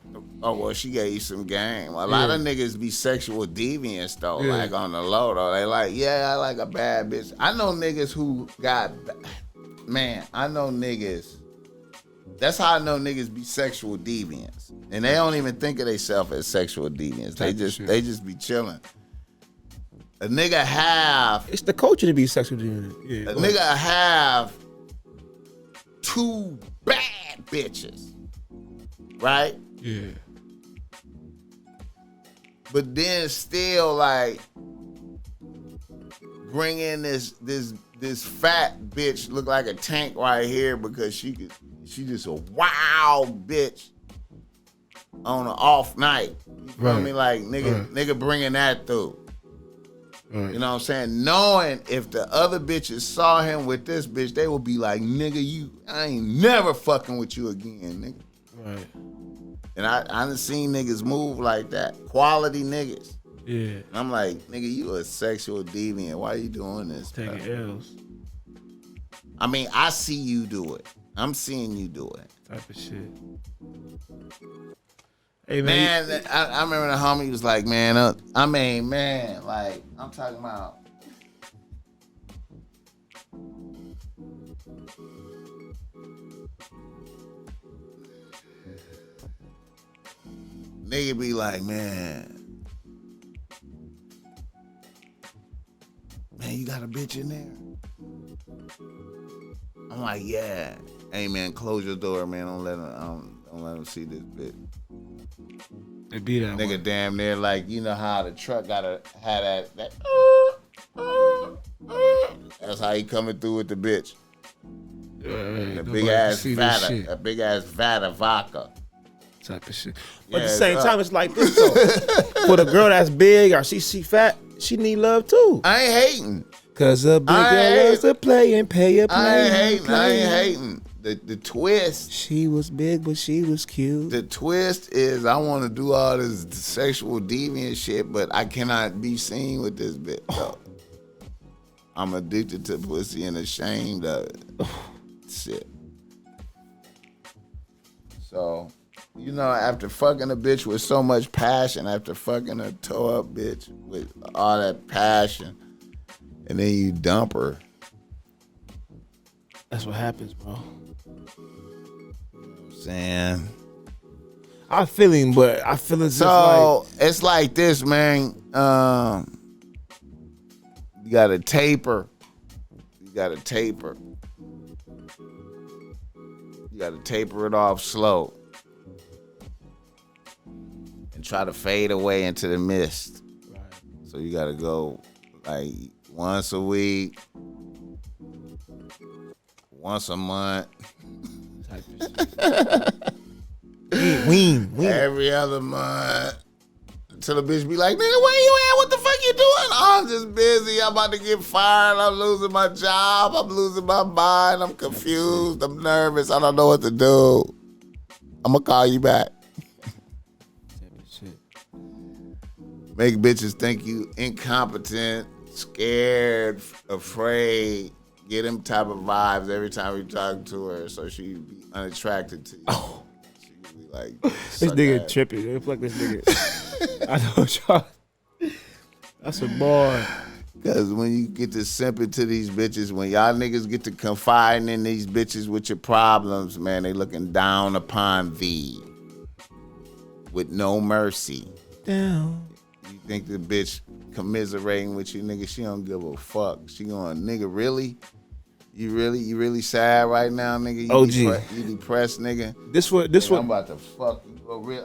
Oh, well, she gave you some game. A lot of niggas be sexual deviants, though, like on the low, though. They like, yeah, I like a bad bitch. I know niggas who got, man, I know niggas. That's how I know niggas be sexual deviants. And they don't even think of themselves as sexual deviants. They just be chilling. A nigga have... It's the culture to be sexual deviant. Yeah, a nigga have 2 bad bitches. Right? Yeah. But then still like bring in this fat bitch look like a tank right here because she just a wild bitch on an off night. You feel me? Like nigga bringing that through. Right. You know what I'm saying? Knowing if the other bitches saw him with this bitch, they would be like, nigga, I ain't never fucking with you again, nigga. Right. And I done seen niggas move like that. Quality niggas. Yeah. And I'm like, nigga, you a sexual deviant. Why you doing this? Taking L's. I mean, I see you do it. I'm seeing you do it. Type of shit. Hey, man, I remember the homie was like, man, like, I'm talking about. Nigga be like, man, you got a bitch in there? I'm like, yeah. Hey, man, close your door, man. Don't let him see this bitch. It be that nigga way. Damn near like, you know how the truck gotta have that that's how he coming through with the bitch. A big ass vat of vodka. Type of shit. But at the same time, it's like this though. For the girl that's big or she fat, she need love too. I ain't hating. Cause a big girl loves to play and pay a play. I ain't hating. The twist. She was big, but she was cute. The twist is I want to do all this sexual deviant shit, but I cannot be seen with this bitch. Oh. I'm addicted to pussy and ashamed of it. Shit. So, you know, after fucking a bitch with so much passion, after fucking a toe up bitch with all that passion, and then you dump her. That's what happens, bro. Saying, I feel him, but I feel it's so like, it's like this, man. You gotta taper. You gotta taper it off slow and try to fade away into the mist. Right. So you gotta go like once a week, once a month. Wean. Every other month. Until the bitch be like, nigga, where you at? What the fuck you doing? Oh, I'm just busy. I'm about to get fired. I'm losing my job. I'm losing my mind. I'm confused. I'm nervous. I don't know what to do. I'm going to call you back. Make bitches think you incompetent, scared, afraid. Get them type of vibes every time you talk to her, so she be unattracted to you. Oh. She be like, this nigga tripping. They fuck this nigga. I know y'all. That's a bar. Cause when you get to simping to these bitches, when y'all niggas get to confiding in these bitches with your problems, man, they looking down upon thee with no mercy. Down. You think the bitch commiserating with you, nigga? She don't give a fuck. She going, nigga, really? You really sad right now, nigga? You OG. You depressed, nigga? This what I'm about to fuck you.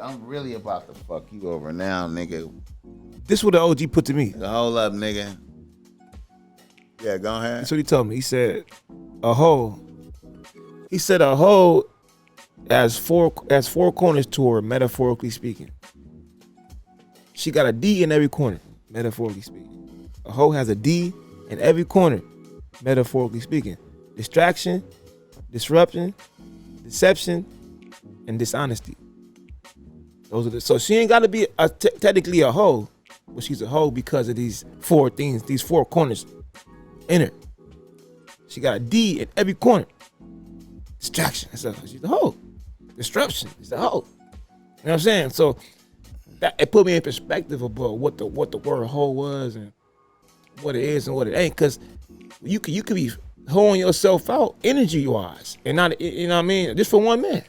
I'm really about to fuck you over now, nigga. This what the OG put to me. Hold up, nigga. Yeah, go ahead. That's what he told me. He said, a hoe. He said a hoe has four corners to her, metaphorically speaking. She got a D in every corner, metaphorically speaking. A hoe has a D in every corner, metaphorically speaking. Distraction, disruption, deception, and dishonesty. So she ain't got to be technically a hoe, but she's a hoe because of these 4 things, these 4 corners in her. She got a D in every corner. Distraction. She's a hoe. Disruption. She's a hoe. You know what I'm saying? So it put me in perspective about what the word hoe was and what it is and what it ain't. Because you could be hoeing yourself out energy wise, and not, you know what I mean? Just for one man.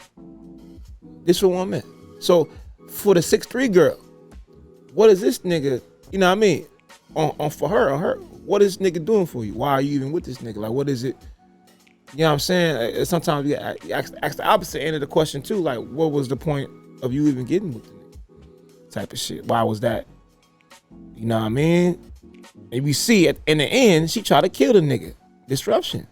So for the 6'3" girl, what is this nigga? You know what I mean? On for her, what is this nigga doing for you? Why are you even with this nigga? Like, what is it? You know what I'm saying? Sometimes you ask the opposite end of the question too. Like, what was the point of you even getting with the nigga? Type of shit. Why was that? You know what I mean? And we see it in the end, she tried to kill the nigga. Disruption.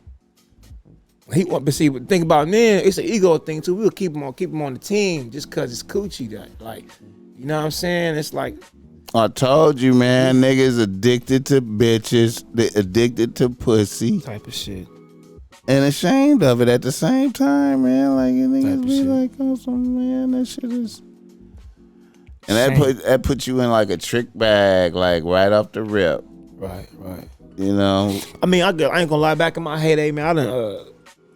But see, the thing about men, it's an ego thing too. We'll keep him on the team just cause it's coochie. Like, you know what I'm saying? It's like, I told you, man, niggas addicted to bitches, they addicted to pussy, type of shit. And ashamed of it at the same time, man. Like, niggas be like, oh, man, that shit is. And that put you in like a trick bag, like right off the rip. Right. You know. I mean, I ain't gonna lie. Back in my heyday, man, I done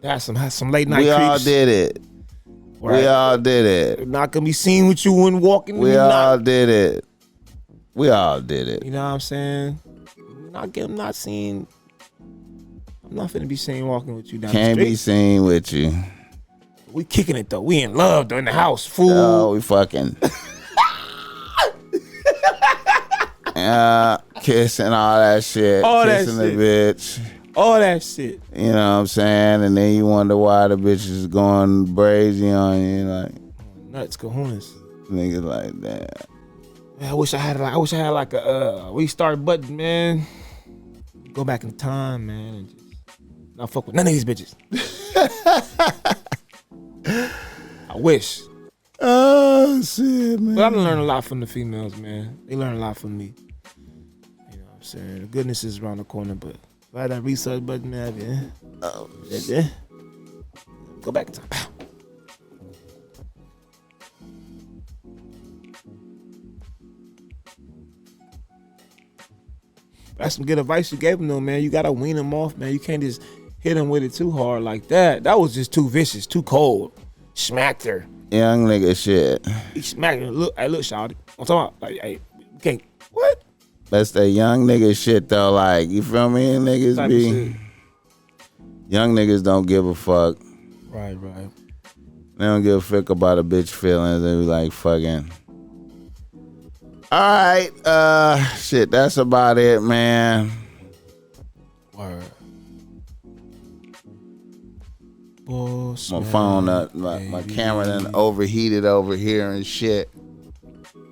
had some late night. We creeps. all did it. Right. We all did it. Not gonna be seen with you when walking. We all did it. We all did it. You know what I'm saying? I'm not finna be seen walking with you down the street. Can't be seen with you. We kicking it though. We in love though in the house. Fool. Oh, we fucking. Kissing all that shit. Kissing the bitch. All that shit. You know what I'm saying? And then you wonder why the bitch is going brazy on you, like nuts, cojones. Niggas like that. Man, I wish I had like a restart button, man. Go back in time, man, and just not fuck with none of these bitches. I wish. Oh shit, man. But I done learned a lot from the females, man. They learn a lot from me. You know what I'm saying? The goodness is around the corner, but if I had that research button, man, go back in time. That's some good advice you gave him though, man. You gotta wean him off, man. You can't just hit him with it too hard like that. That was just too vicious, too cold. Smacked her. Young nigga shit. He smacked her. Look, shawty. I'm talking about, like, hey, you can't, what? That's that young nigga shit though, like, you feel me? Niggas be, young niggas don't give a fuck. Right. They don't give a fuck about a bitch feelings. They be like, fucking. All right, shit, that's about it, man. Word. BossMezzy, my phone up, my camera done overheated over here and shit.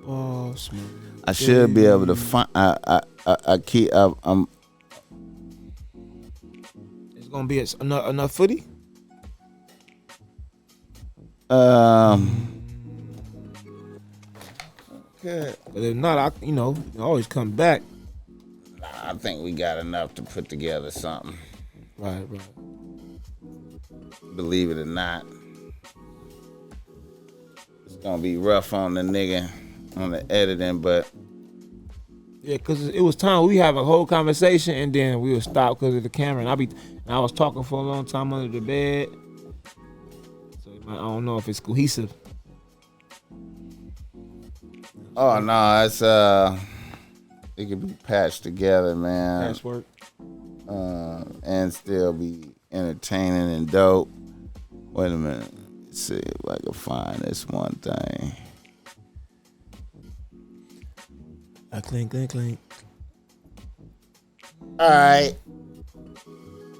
BossMezzy, I should be able to find. I'm. It's gonna be enough footy. Good. But if not, you always come back. I think we got enough to put together something. Right. Believe it or not, it's gonna be rough on the nigga on the editing, but yeah, cause it was time we have a whole conversation and then we would stop because of the camera, and I was talking for a long time under the bed, so I don't know if it's cohesive. Oh no, it's it can be patched together, man. Patchwork. And still be entertaining and dope. Wait a minute. Let's see if I can find this one thing. Clink. Alright.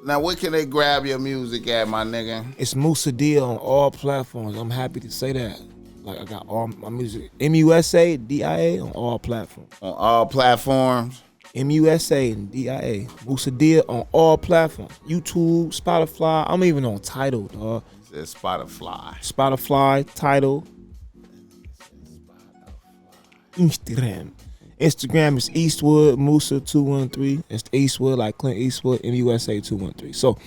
Now where can they grab your music at, my nigga? It's Musa Dia on all platforms. I'm happy to say that. Like, I got all my music. MUSA DIA on all platforms. On all platforms? MUSA and DIA. Musa Dia on all platforms. YouTube, Spotify. I'm even on Tidal, dog. It says Spotify. Spotify, Tidal. Instagram is Eastwood Musa 213. It's Eastwood, like Clint Eastwood, MUSA 213. So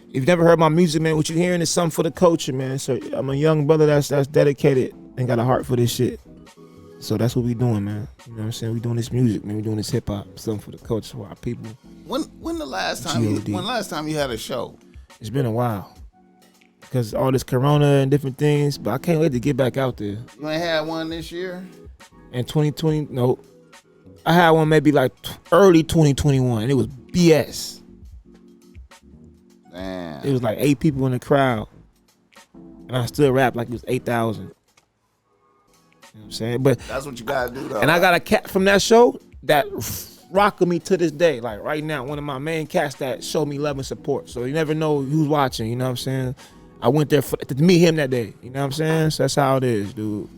if you've never heard my music, man, what you're hearing is something for the culture, man. So I'm a young brother that's dedicated ain't got a heart for this shit. So that's what we doing, man. You know what I'm saying? We doing this music, man. We doing this hip hop, something for the culture, for our people. When the last time you had a show? It's been a while. Because all this corona and different things, but I can't wait to get back out there. You ain't had one this year? In 2020, no. I had one maybe like early 2021, and it was BS. Damn. It was like 8 people in the crowd, and I still rap like it was 8,000. You know what I'm saying? But that's what you gotta do, though. And I got a cat from that show that rock with me to this day. Like right now, one of my main cats that showed me love and support. So you never know who's watching. You know what I'm saying? I went there to meet him that day. You know what I'm saying? So that's how it is, dude.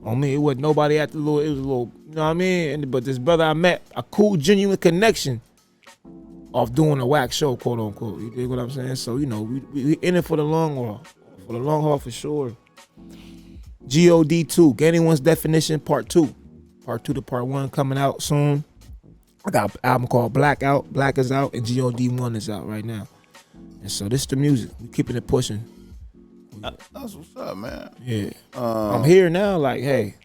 On me, it wasn't nobody at the little. It was a little. You know what I mean? But this brother I met, a cool, genuine connection off doing a whack show, quote unquote. You dig what I'm saying? So you know, we in it for the long haul. For the long haul, for sure. God 2, Gaining One's Definition, Part 2. Part 2 to Part 1 coming out soon. I got an album called Black Out. Black is out, and God 1 is out right now. And so this is the music. We keeping it pushing. That's what's up, man. Yeah. I'm here now. Like, hey,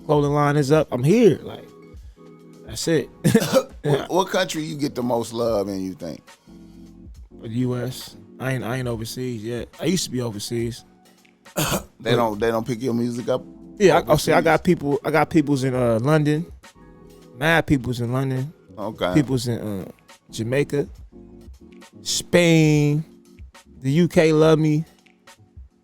clothing line is up. I'm here. Like, that's it. What country you get the most love in, you think? The U.S. I ain't overseas yet. I used to be overseas. They don't pick your music up. Yeah, I got people's in London. Mad people's in London. Okay. People's in Jamaica, Spain. The UK love me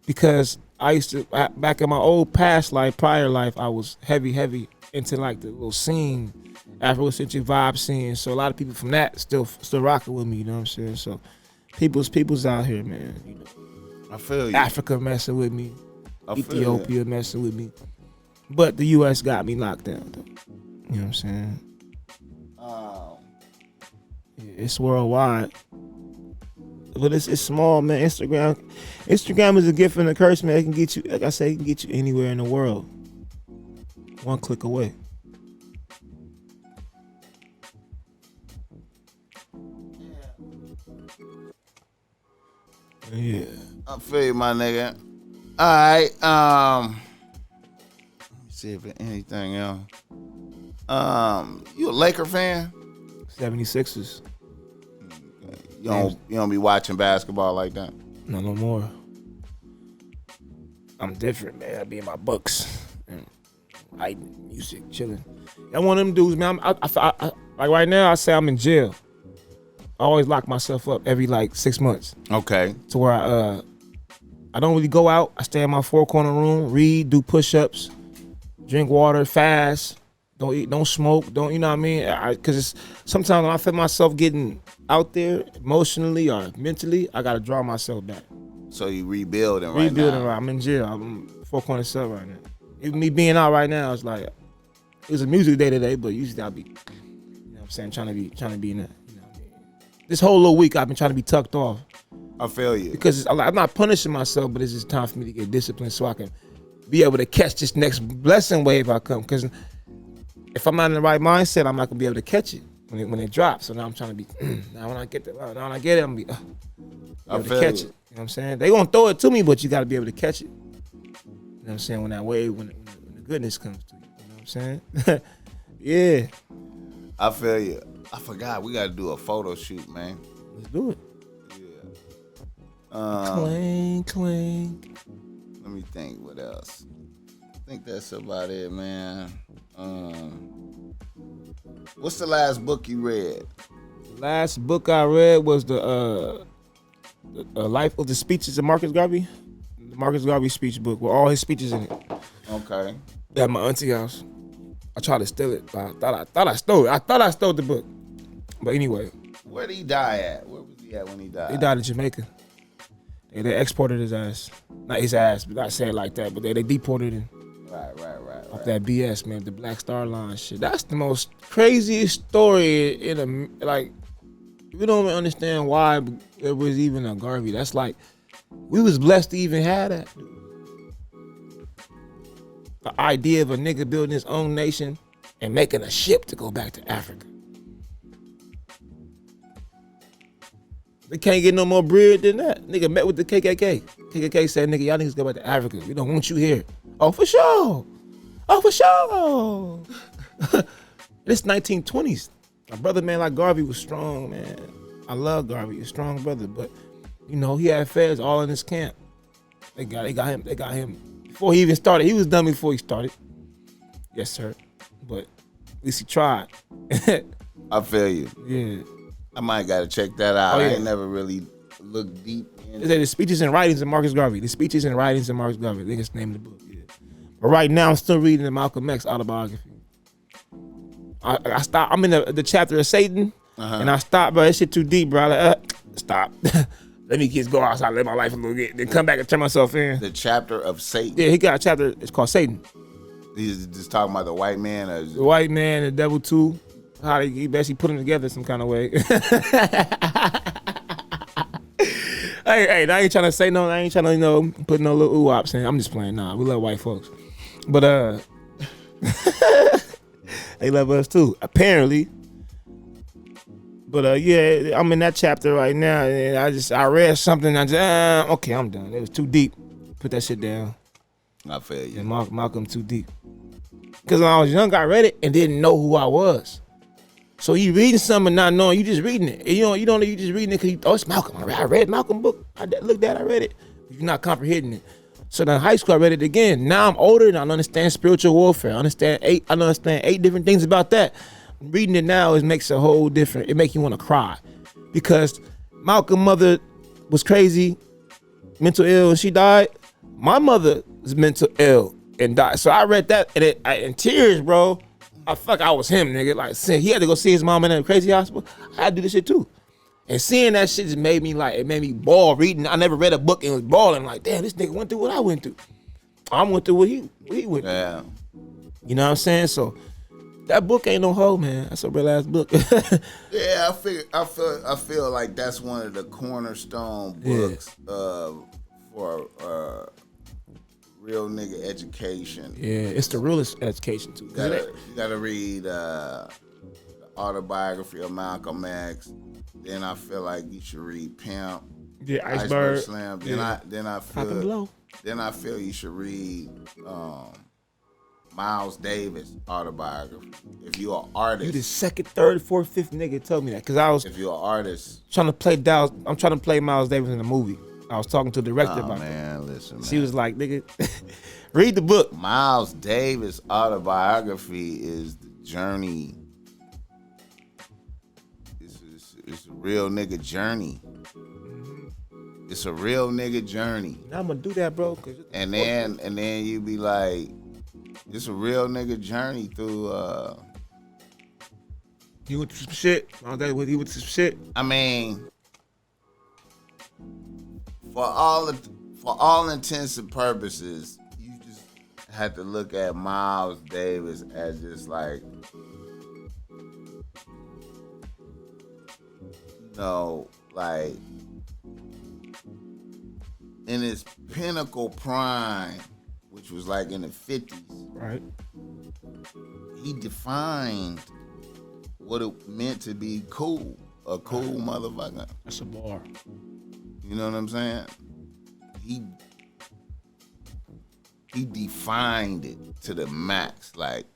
because I used to back in my old past life, prior life, I was heavy into like the little scene, Afro-centric vibe scene. So a lot of people from that still rocking with me. You know what I'm saying? So people's out here, man. You know. I feel you. Africa messing with me. Ethiopia messing with me. But the U.S. got me locked down, though. You know what I'm saying? Yeah, it's worldwide. But it's small, man. Instagram is a gift and a curse, man. It can get you, like I say, it can get you anywhere in the world. One click away. Yeah. I feel you, my nigga. All right. Let me see if there's anything else. You a Laker fan? 76ers. You don't be watching basketball like that? No more. I'm different, man. I be in my books and writing music, chilling. I'm one of them dudes, man. I like right now, I say I'm in jail. I always lock myself up every like 6 months. Okay. To where I don't really go out. I stay in my 4-corner room, read, do push-ups, drink water, fast, don't eat, don't smoke, don't, you know what I mean? Because sometimes when I feel myself getting out there emotionally or mentally, I gotta draw myself back. So you rebuilding right now? Right. I'm in jail. I'm 4-corner cell right now. Even me being out right now, it's like it was a music day today, but usually I'll be, you know what I'm saying, trying to be in that. You know what I mean? This whole little week I've been trying to be tucked off. I feel you. Because I'm not punishing myself, but it's just time for me to get disciplined so I can be able to catch this next blessing wave I come. Because if I'm not in the right mindset, I'm not gonna be able to catch it when it drops. So now I'm trying to be. Now when I get it, I'm gonna be able to catch it. You know what I'm saying? They gonna throw it to me, but you gotta be able to catch it. You know what I'm saying? When that wave, when the goodness comes to you. You know what I'm saying? Yeah. I feel you. I forgot we gotta do a photo shoot, man. Let's do it. Yeah. Clang. Let me think. What else? I think that's about it, man. What's the last book you read? The last book I read was the Life of the Speeches of Marcus Garvey. The Marcus Garvey speech book with all his speeches in it. Okay. At my auntie house. I tried to steal it, but I thought I stole it. I thought I stole the book. But anyway. Where did he die at? Where was he at when he died? He died in Jamaica. They exported his ass. Not his ass, but not say it like that, but they deported him. Right. Off that BS, man, the Black Star Line shit. That's the most craziest story in a, like, we don't even understand why there was even a Garvey. That's like, we was blessed to even have that. The idea of a nigga building his own nation and making a ship to go back to Africa. They can't get no more bread than that. Nigga met with the KKK. KKK said, nigga, y'all niggas go back to Africa. We don't want you here. Oh, for sure. Oh, for sure. This 1920s. My brother, man, like Garvey was strong, man. I love Garvey. He's a strong brother. But, you know, he had feds all in his camp. They got him. Before he even started. He was done before he started. Yes, sir. But at least he tried. I feel you. Yeah. I might gotta check that out. Oh, yeah. I ain't never really looked deep into The Speeches and Writings of Marcus Garvey. The Speeches and Writings of Marcus Garvey. I think it's the name of the book. Yeah. But right now, I'm still reading the Malcolm X autobiography. I stopped. I'm in the chapter of Satan, and I stopped, bro. That shit too deep, bro. I like, stop. Let me just go outside, live my life a little bit, then come back and turn myself in. the chapter of Satan. Yeah, he got a chapter. It's called Satan. He's just talking about the white man. Or The white man, the devil too. How he basically put them together some kind of way. Hey, I ain't trying to say no. I ain't trying to, put no little ooh-ops in. I'm just playing. Nah, we love white folks. But, they love us too, apparently. But, yeah, I'm in that chapter right now. And I read something. I just, okay, I'm done. It was too deep. Put that shit down. I feel you. And Malcolm too deep. Because when I was young, I read it and didn't know who I was. So you reading something and not knowing, you just reading it. And you just reading it because it's Malcolm. I read Malcolm book. I looked at it, I read it. You're not comprehending it. So then in high school, I read it again. Now I'm older and I understand spiritual warfare. I understand eight different things about that. Reading it now makes a whole different, it makes you want to cry. Because Malcolm's mother was crazy, mental ill, and she died. My mother was mental ill and died. So I read that and in tears, bro. I felt like I was him, nigga. Like, he had to go see his mom in a crazy hospital. I had to do this shit too. And seeing that shit just made me bawl reading. I never read a book and was bawling like, damn, this nigga went through what I went through. I went through what he went through. Yeah. You know what I'm saying? So that book ain't no hoe, man. That's a real ass book. Yeah, I feel like that's one of the cornerstone books for real nigga education. Yeah, it's the realest education too. You gotta read the autobiography of Malcolm X. Then I feel like you should read Pimp. Yeah, Iceberg Slim. Yeah. Then I feel you should read Miles Davis autobiography. If you're an artist. You the second, third, fourth, fifth nigga told me that. Cause I was if you're an artist trying to play I'm trying to play Miles Davis in a movie. I was talking to the director about man, listen, man. She was like, nigga, read the book. Miles Davis autobiography is the journey. It's a real nigga journey. It's a real nigga journey. Now I'm gonna do that, bro. And then you be like, it's a real nigga journey through. You went through some shit. He went through some shit. I mean, for all intents and purposes, you just have to look at Miles Davis as just like, like in his pinnacle prime, which was like in the 50s. Right. He defined what it meant to be cool, a cool motherfucker. That's a bar. You know what I'm saying? He defined it to the max, like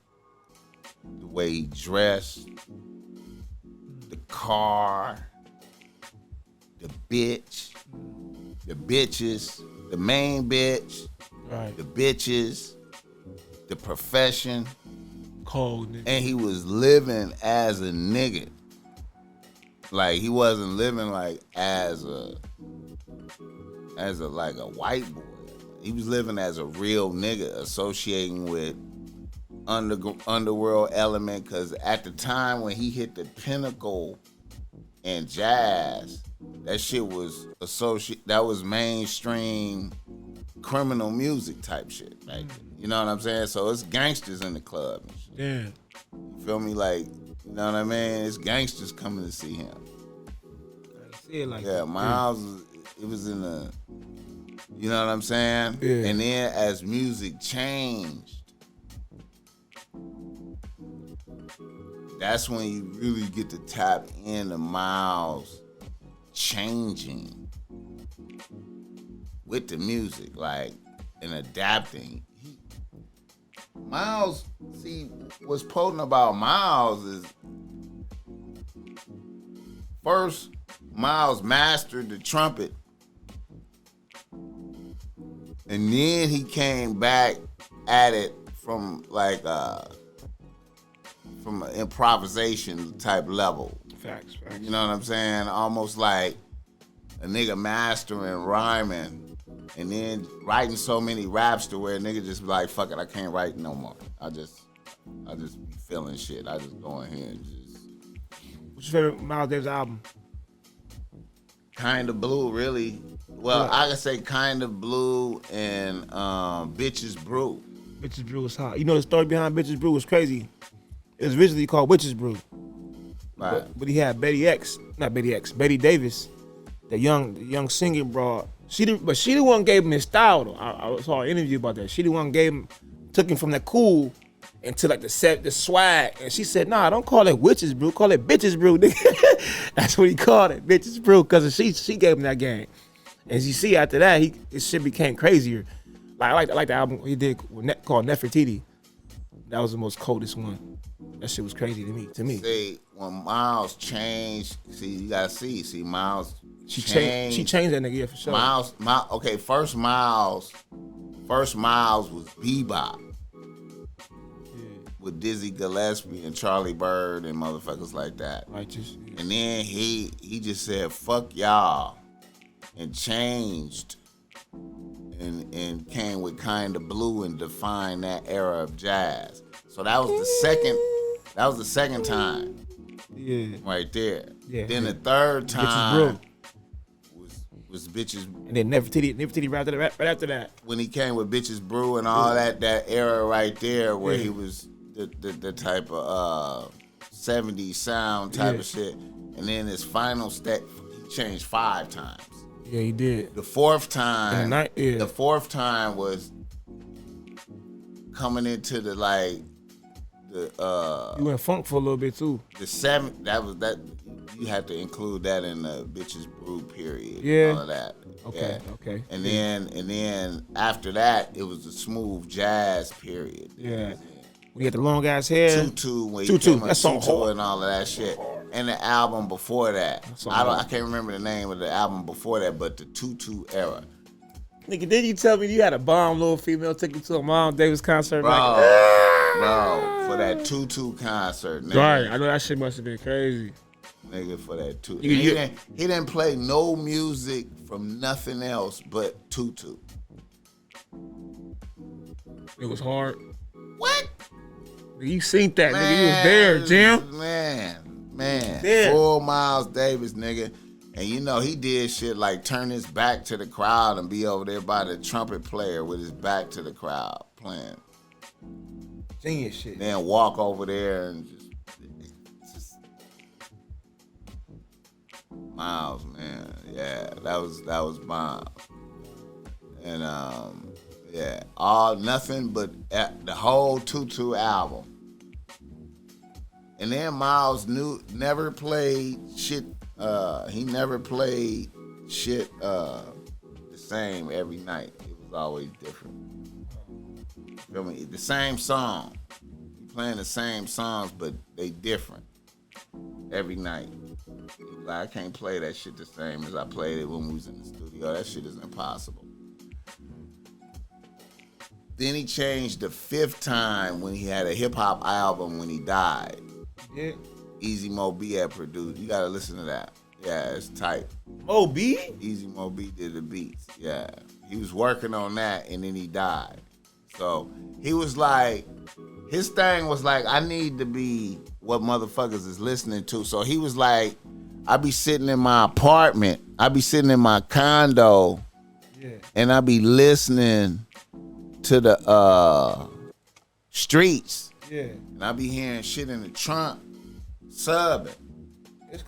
the way he dressed, the car, the bitch, the bitches, the main bitch, right, the bitches, the profession. Cold nigga. And he was living as a nigga. Like he wasn't living like as a like a white boy. He was living as a real nigga, associating with underworld element. Cause at the time when he hit the pinnacle in jazz, that shit was that was mainstream criminal music type shit. Like, you know what I'm saying? So it's gangsters in the club and shit. Yeah. You feel me? Like, you know what I mean? It's gangsters coming to see him. I see it like Yeah, Miles, it was in the, you know what I'm saying? Yeah. And then as music changed, that's when you really get to tap into Miles' changing with the music, like, and adapting. Miles, see, what's potent about Miles is first, Miles mastered the trumpet, and then he came back at it from like from an improvisation type level. Facts. You know what I'm saying? Almost like a nigga mastering rhyming and then writing so many raps to where a nigga just be like, fuck it, I can't write no more. I just be feeling shit. I just go in here and just. What's your favorite Miles Davis album? Kind of Blue, really. Well, I can say Kind of Blue and Bitches Brew. Bitches Brew was hot. You know the story behind Bitches Brew was crazy. It was originally called Witches Brew. Right. But he had Betty Davis, the young singing broad. She the one gave him his style though. I saw an interview about that. She the one took him from that cool into like the swag. And she said, nah, don't call it Witches Brew, call it Bitches Brew, nigga. That's what he called it, Bitches Brew, because she gave him that game. And you see after that, his shit became crazier. Like I like the album he did called Nefertiti. That was the most coldest one. That shit was crazy to me. See, when Miles changed, you gotta see Miles. She changed that nigga, yeah, for sure. Okay, first Miles was bebop. With Dizzy Gillespie and Charlie Bird and motherfuckers like that. Righteous. Yeah. And then he just said, fuck y'all, and changed and came with Kind of Blue and defined that era of jazz. So that was the second time. Yeah. Right there. Yeah. Then the third time was Bitches. And then Nefertiti right after that. When he came with Bitches Brew and all that era right there where he was the type of 70s sound type of shit. And then his final step, he changed 5 times. Yeah, he did. The fourth time, the fourth time was coming into the you went funk for a little bit too. The seventh, that you had to include that in the Bitches Brew period. Yeah. All of that. Okay. Yeah. Okay. And then after that, it was the smooth jazz period. Yeah. We had the long ass hair. Tutu. That's so hard. And all of that shit. And the album before that, I can't remember the name of the album before that, but the Tutu era. Nigga, didn't you tell me you had a bomb little female took you to a Miles Davis concert? Bro, for that Tutu concert, nigga. Right, I know that shit must have been crazy. Nigga, for that Tutu. He didn't play no music from nothing else but Tutu. It was hard. What? You seen that, nigga. You was there, Jim. Man. Yeah. Full Miles Davis, nigga. And you know, he did shit like turn his back to the crowd and be over there by the trumpet player with his back to the crowd playing. Genius shit. Then walk over there and just Miles, man. Yeah, that was Miles. And all nothing but the whole Tutu album. And then Miles never played shit. He never played shit the same every night. It was always different. Feel me? The same song. He playing the same songs, but they different every night. Like, I can't play that shit the same as I played it when we was in the studio. That shit is impossible. Then he changed the 5th time when he had a hip hop album when he died. Yeah. Easy Mo B had produced. You gotta listen to that. Yeah, it's tight. Mo B? Easy Mo B did the beats. Yeah. He was working on that and then he died. So he was like, his thing was like, I need to be what motherfuckers is listening to. So he was like, I be sitting in my apartment. I be sitting in my condo. Yeah. And I be listening to the streets. Yeah. And I be hearing shit in the trunk, subbing. It's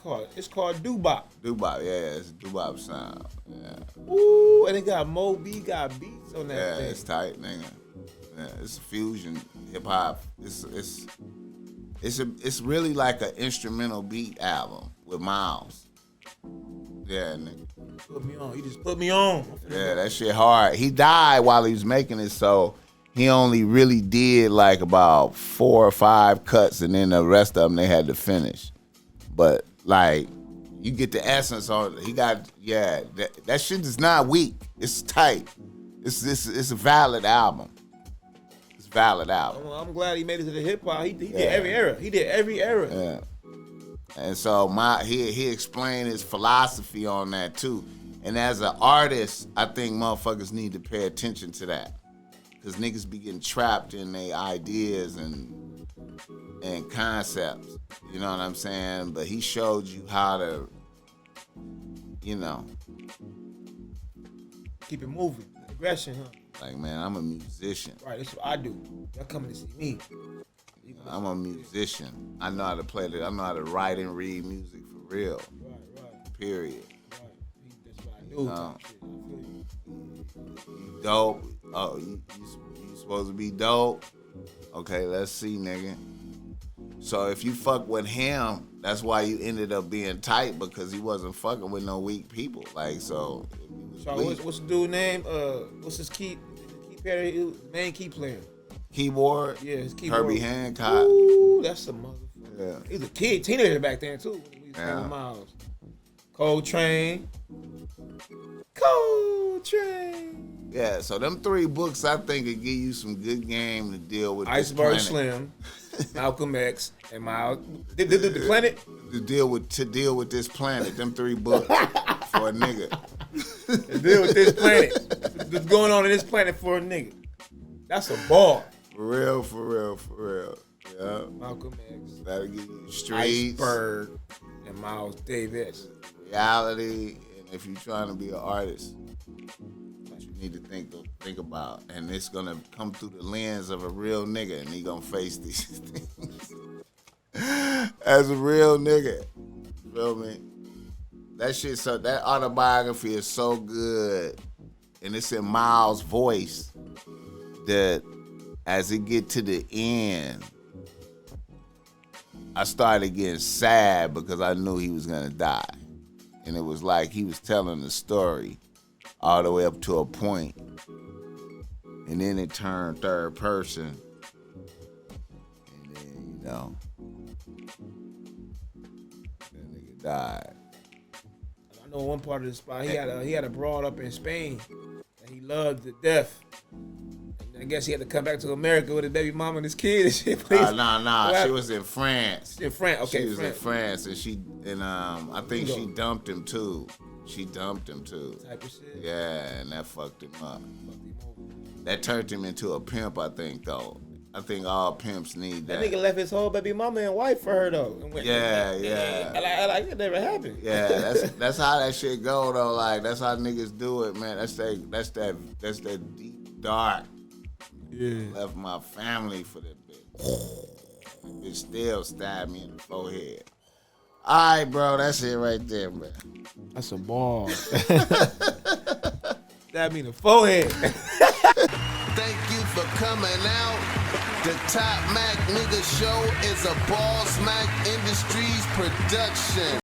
called Doo-Bop. Doo-Bop, yeah, it's Doo-Bop sound. Yeah. Ooh, and it got Mo B got beats on that thing. Yeah, it's tight, nigga. Yeah, it's fusion hip hop. It's really like an instrumental beat album with Miles. You Yeah, nigga. Put me on. You just put me on. Yeah, that shit hard. He died while he was making it, so he only really did like about 4 or 5 cuts, and then the rest of them they had to finish. But like, you get the essence on it. He got that shit is not weak. It's tight. It's a valid album. It's a valid album. I'm glad he made it to the hip hop. He did every era. He did every era. Yeah. And so he explained his philosophy on that too. And as an artist, I think motherfuckers need to pay attention to that. Cause niggas be getting trapped in their ideas and concepts. You know what I'm saying? But he showed you how to, keep it moving. Aggression, huh? Like, man, I'm a musician. Right, that's what I do. Y'all coming to see me. I'm a musician. I know how to play I know how to write and read music for real. Right. Period. Right. That's what I do. Type shit. I feel you. You dope. Oh, you supposed to be dope? Okay, let's see, nigga. So if you fuck with him, that's why you ended up being tight, because he wasn't fucking with no weak people. Like, so. What's the dude's name? What's his key player? Main key player. Keyboard? Yeah, his keyboard. Herbie Hancock. Ooh, that's a motherfucker. Yeah. He was a teenager back then too. He was playing with Miles. Coltrane. Yeah, so them 3 books I think could give you some good game to deal with. Iceberg Slim, Malcolm X, and Miles. The Planet. To deal with this planet. Them 3 books for a nigga. To deal with this planet. What's going on in this planet for a nigga? That's a bar. For real. Yeah. Malcolm X. That'll give you streets. Iceberg and Miles Davis. Reality, and if you're trying to be an artist, what you need to think about, and it's gonna come through the lens of a real nigga, and he gonna face these things as a real nigga. You feel me? That autobiography is so good, and it's in Miles' voice that as it get to the end, I started getting sad because I knew he was gonna die. And it was like he was telling the story all the way up to a point. And then it turned third person. And then, that nigga died. I know one part of the spot, he had a broad up in Spain that he loved to death. I guess he had to come back to America with his baby mama and his kid and shit. Nah. She was in France. In France, okay. She was in France, and I think she dumped him too. Type of shit. Yeah, and that fucked him up. That turned him into a pimp, I think, though. I think all pimps need that. That nigga left his whole baby mama and wife for her though. And went, yeah. Like it never happened. Yeah, that's how that shit go though. Like that's how niggas do it, man. That's that deep dark. Yeah. Left my family for that bitch. That bitch still stabbed me in the forehead. All right, bro, that's it right there, man. That's a ball. Stabbed me in the forehead. Thank you for coming out. The Top Mac Nigga Show is a BOSSMACK Industries production.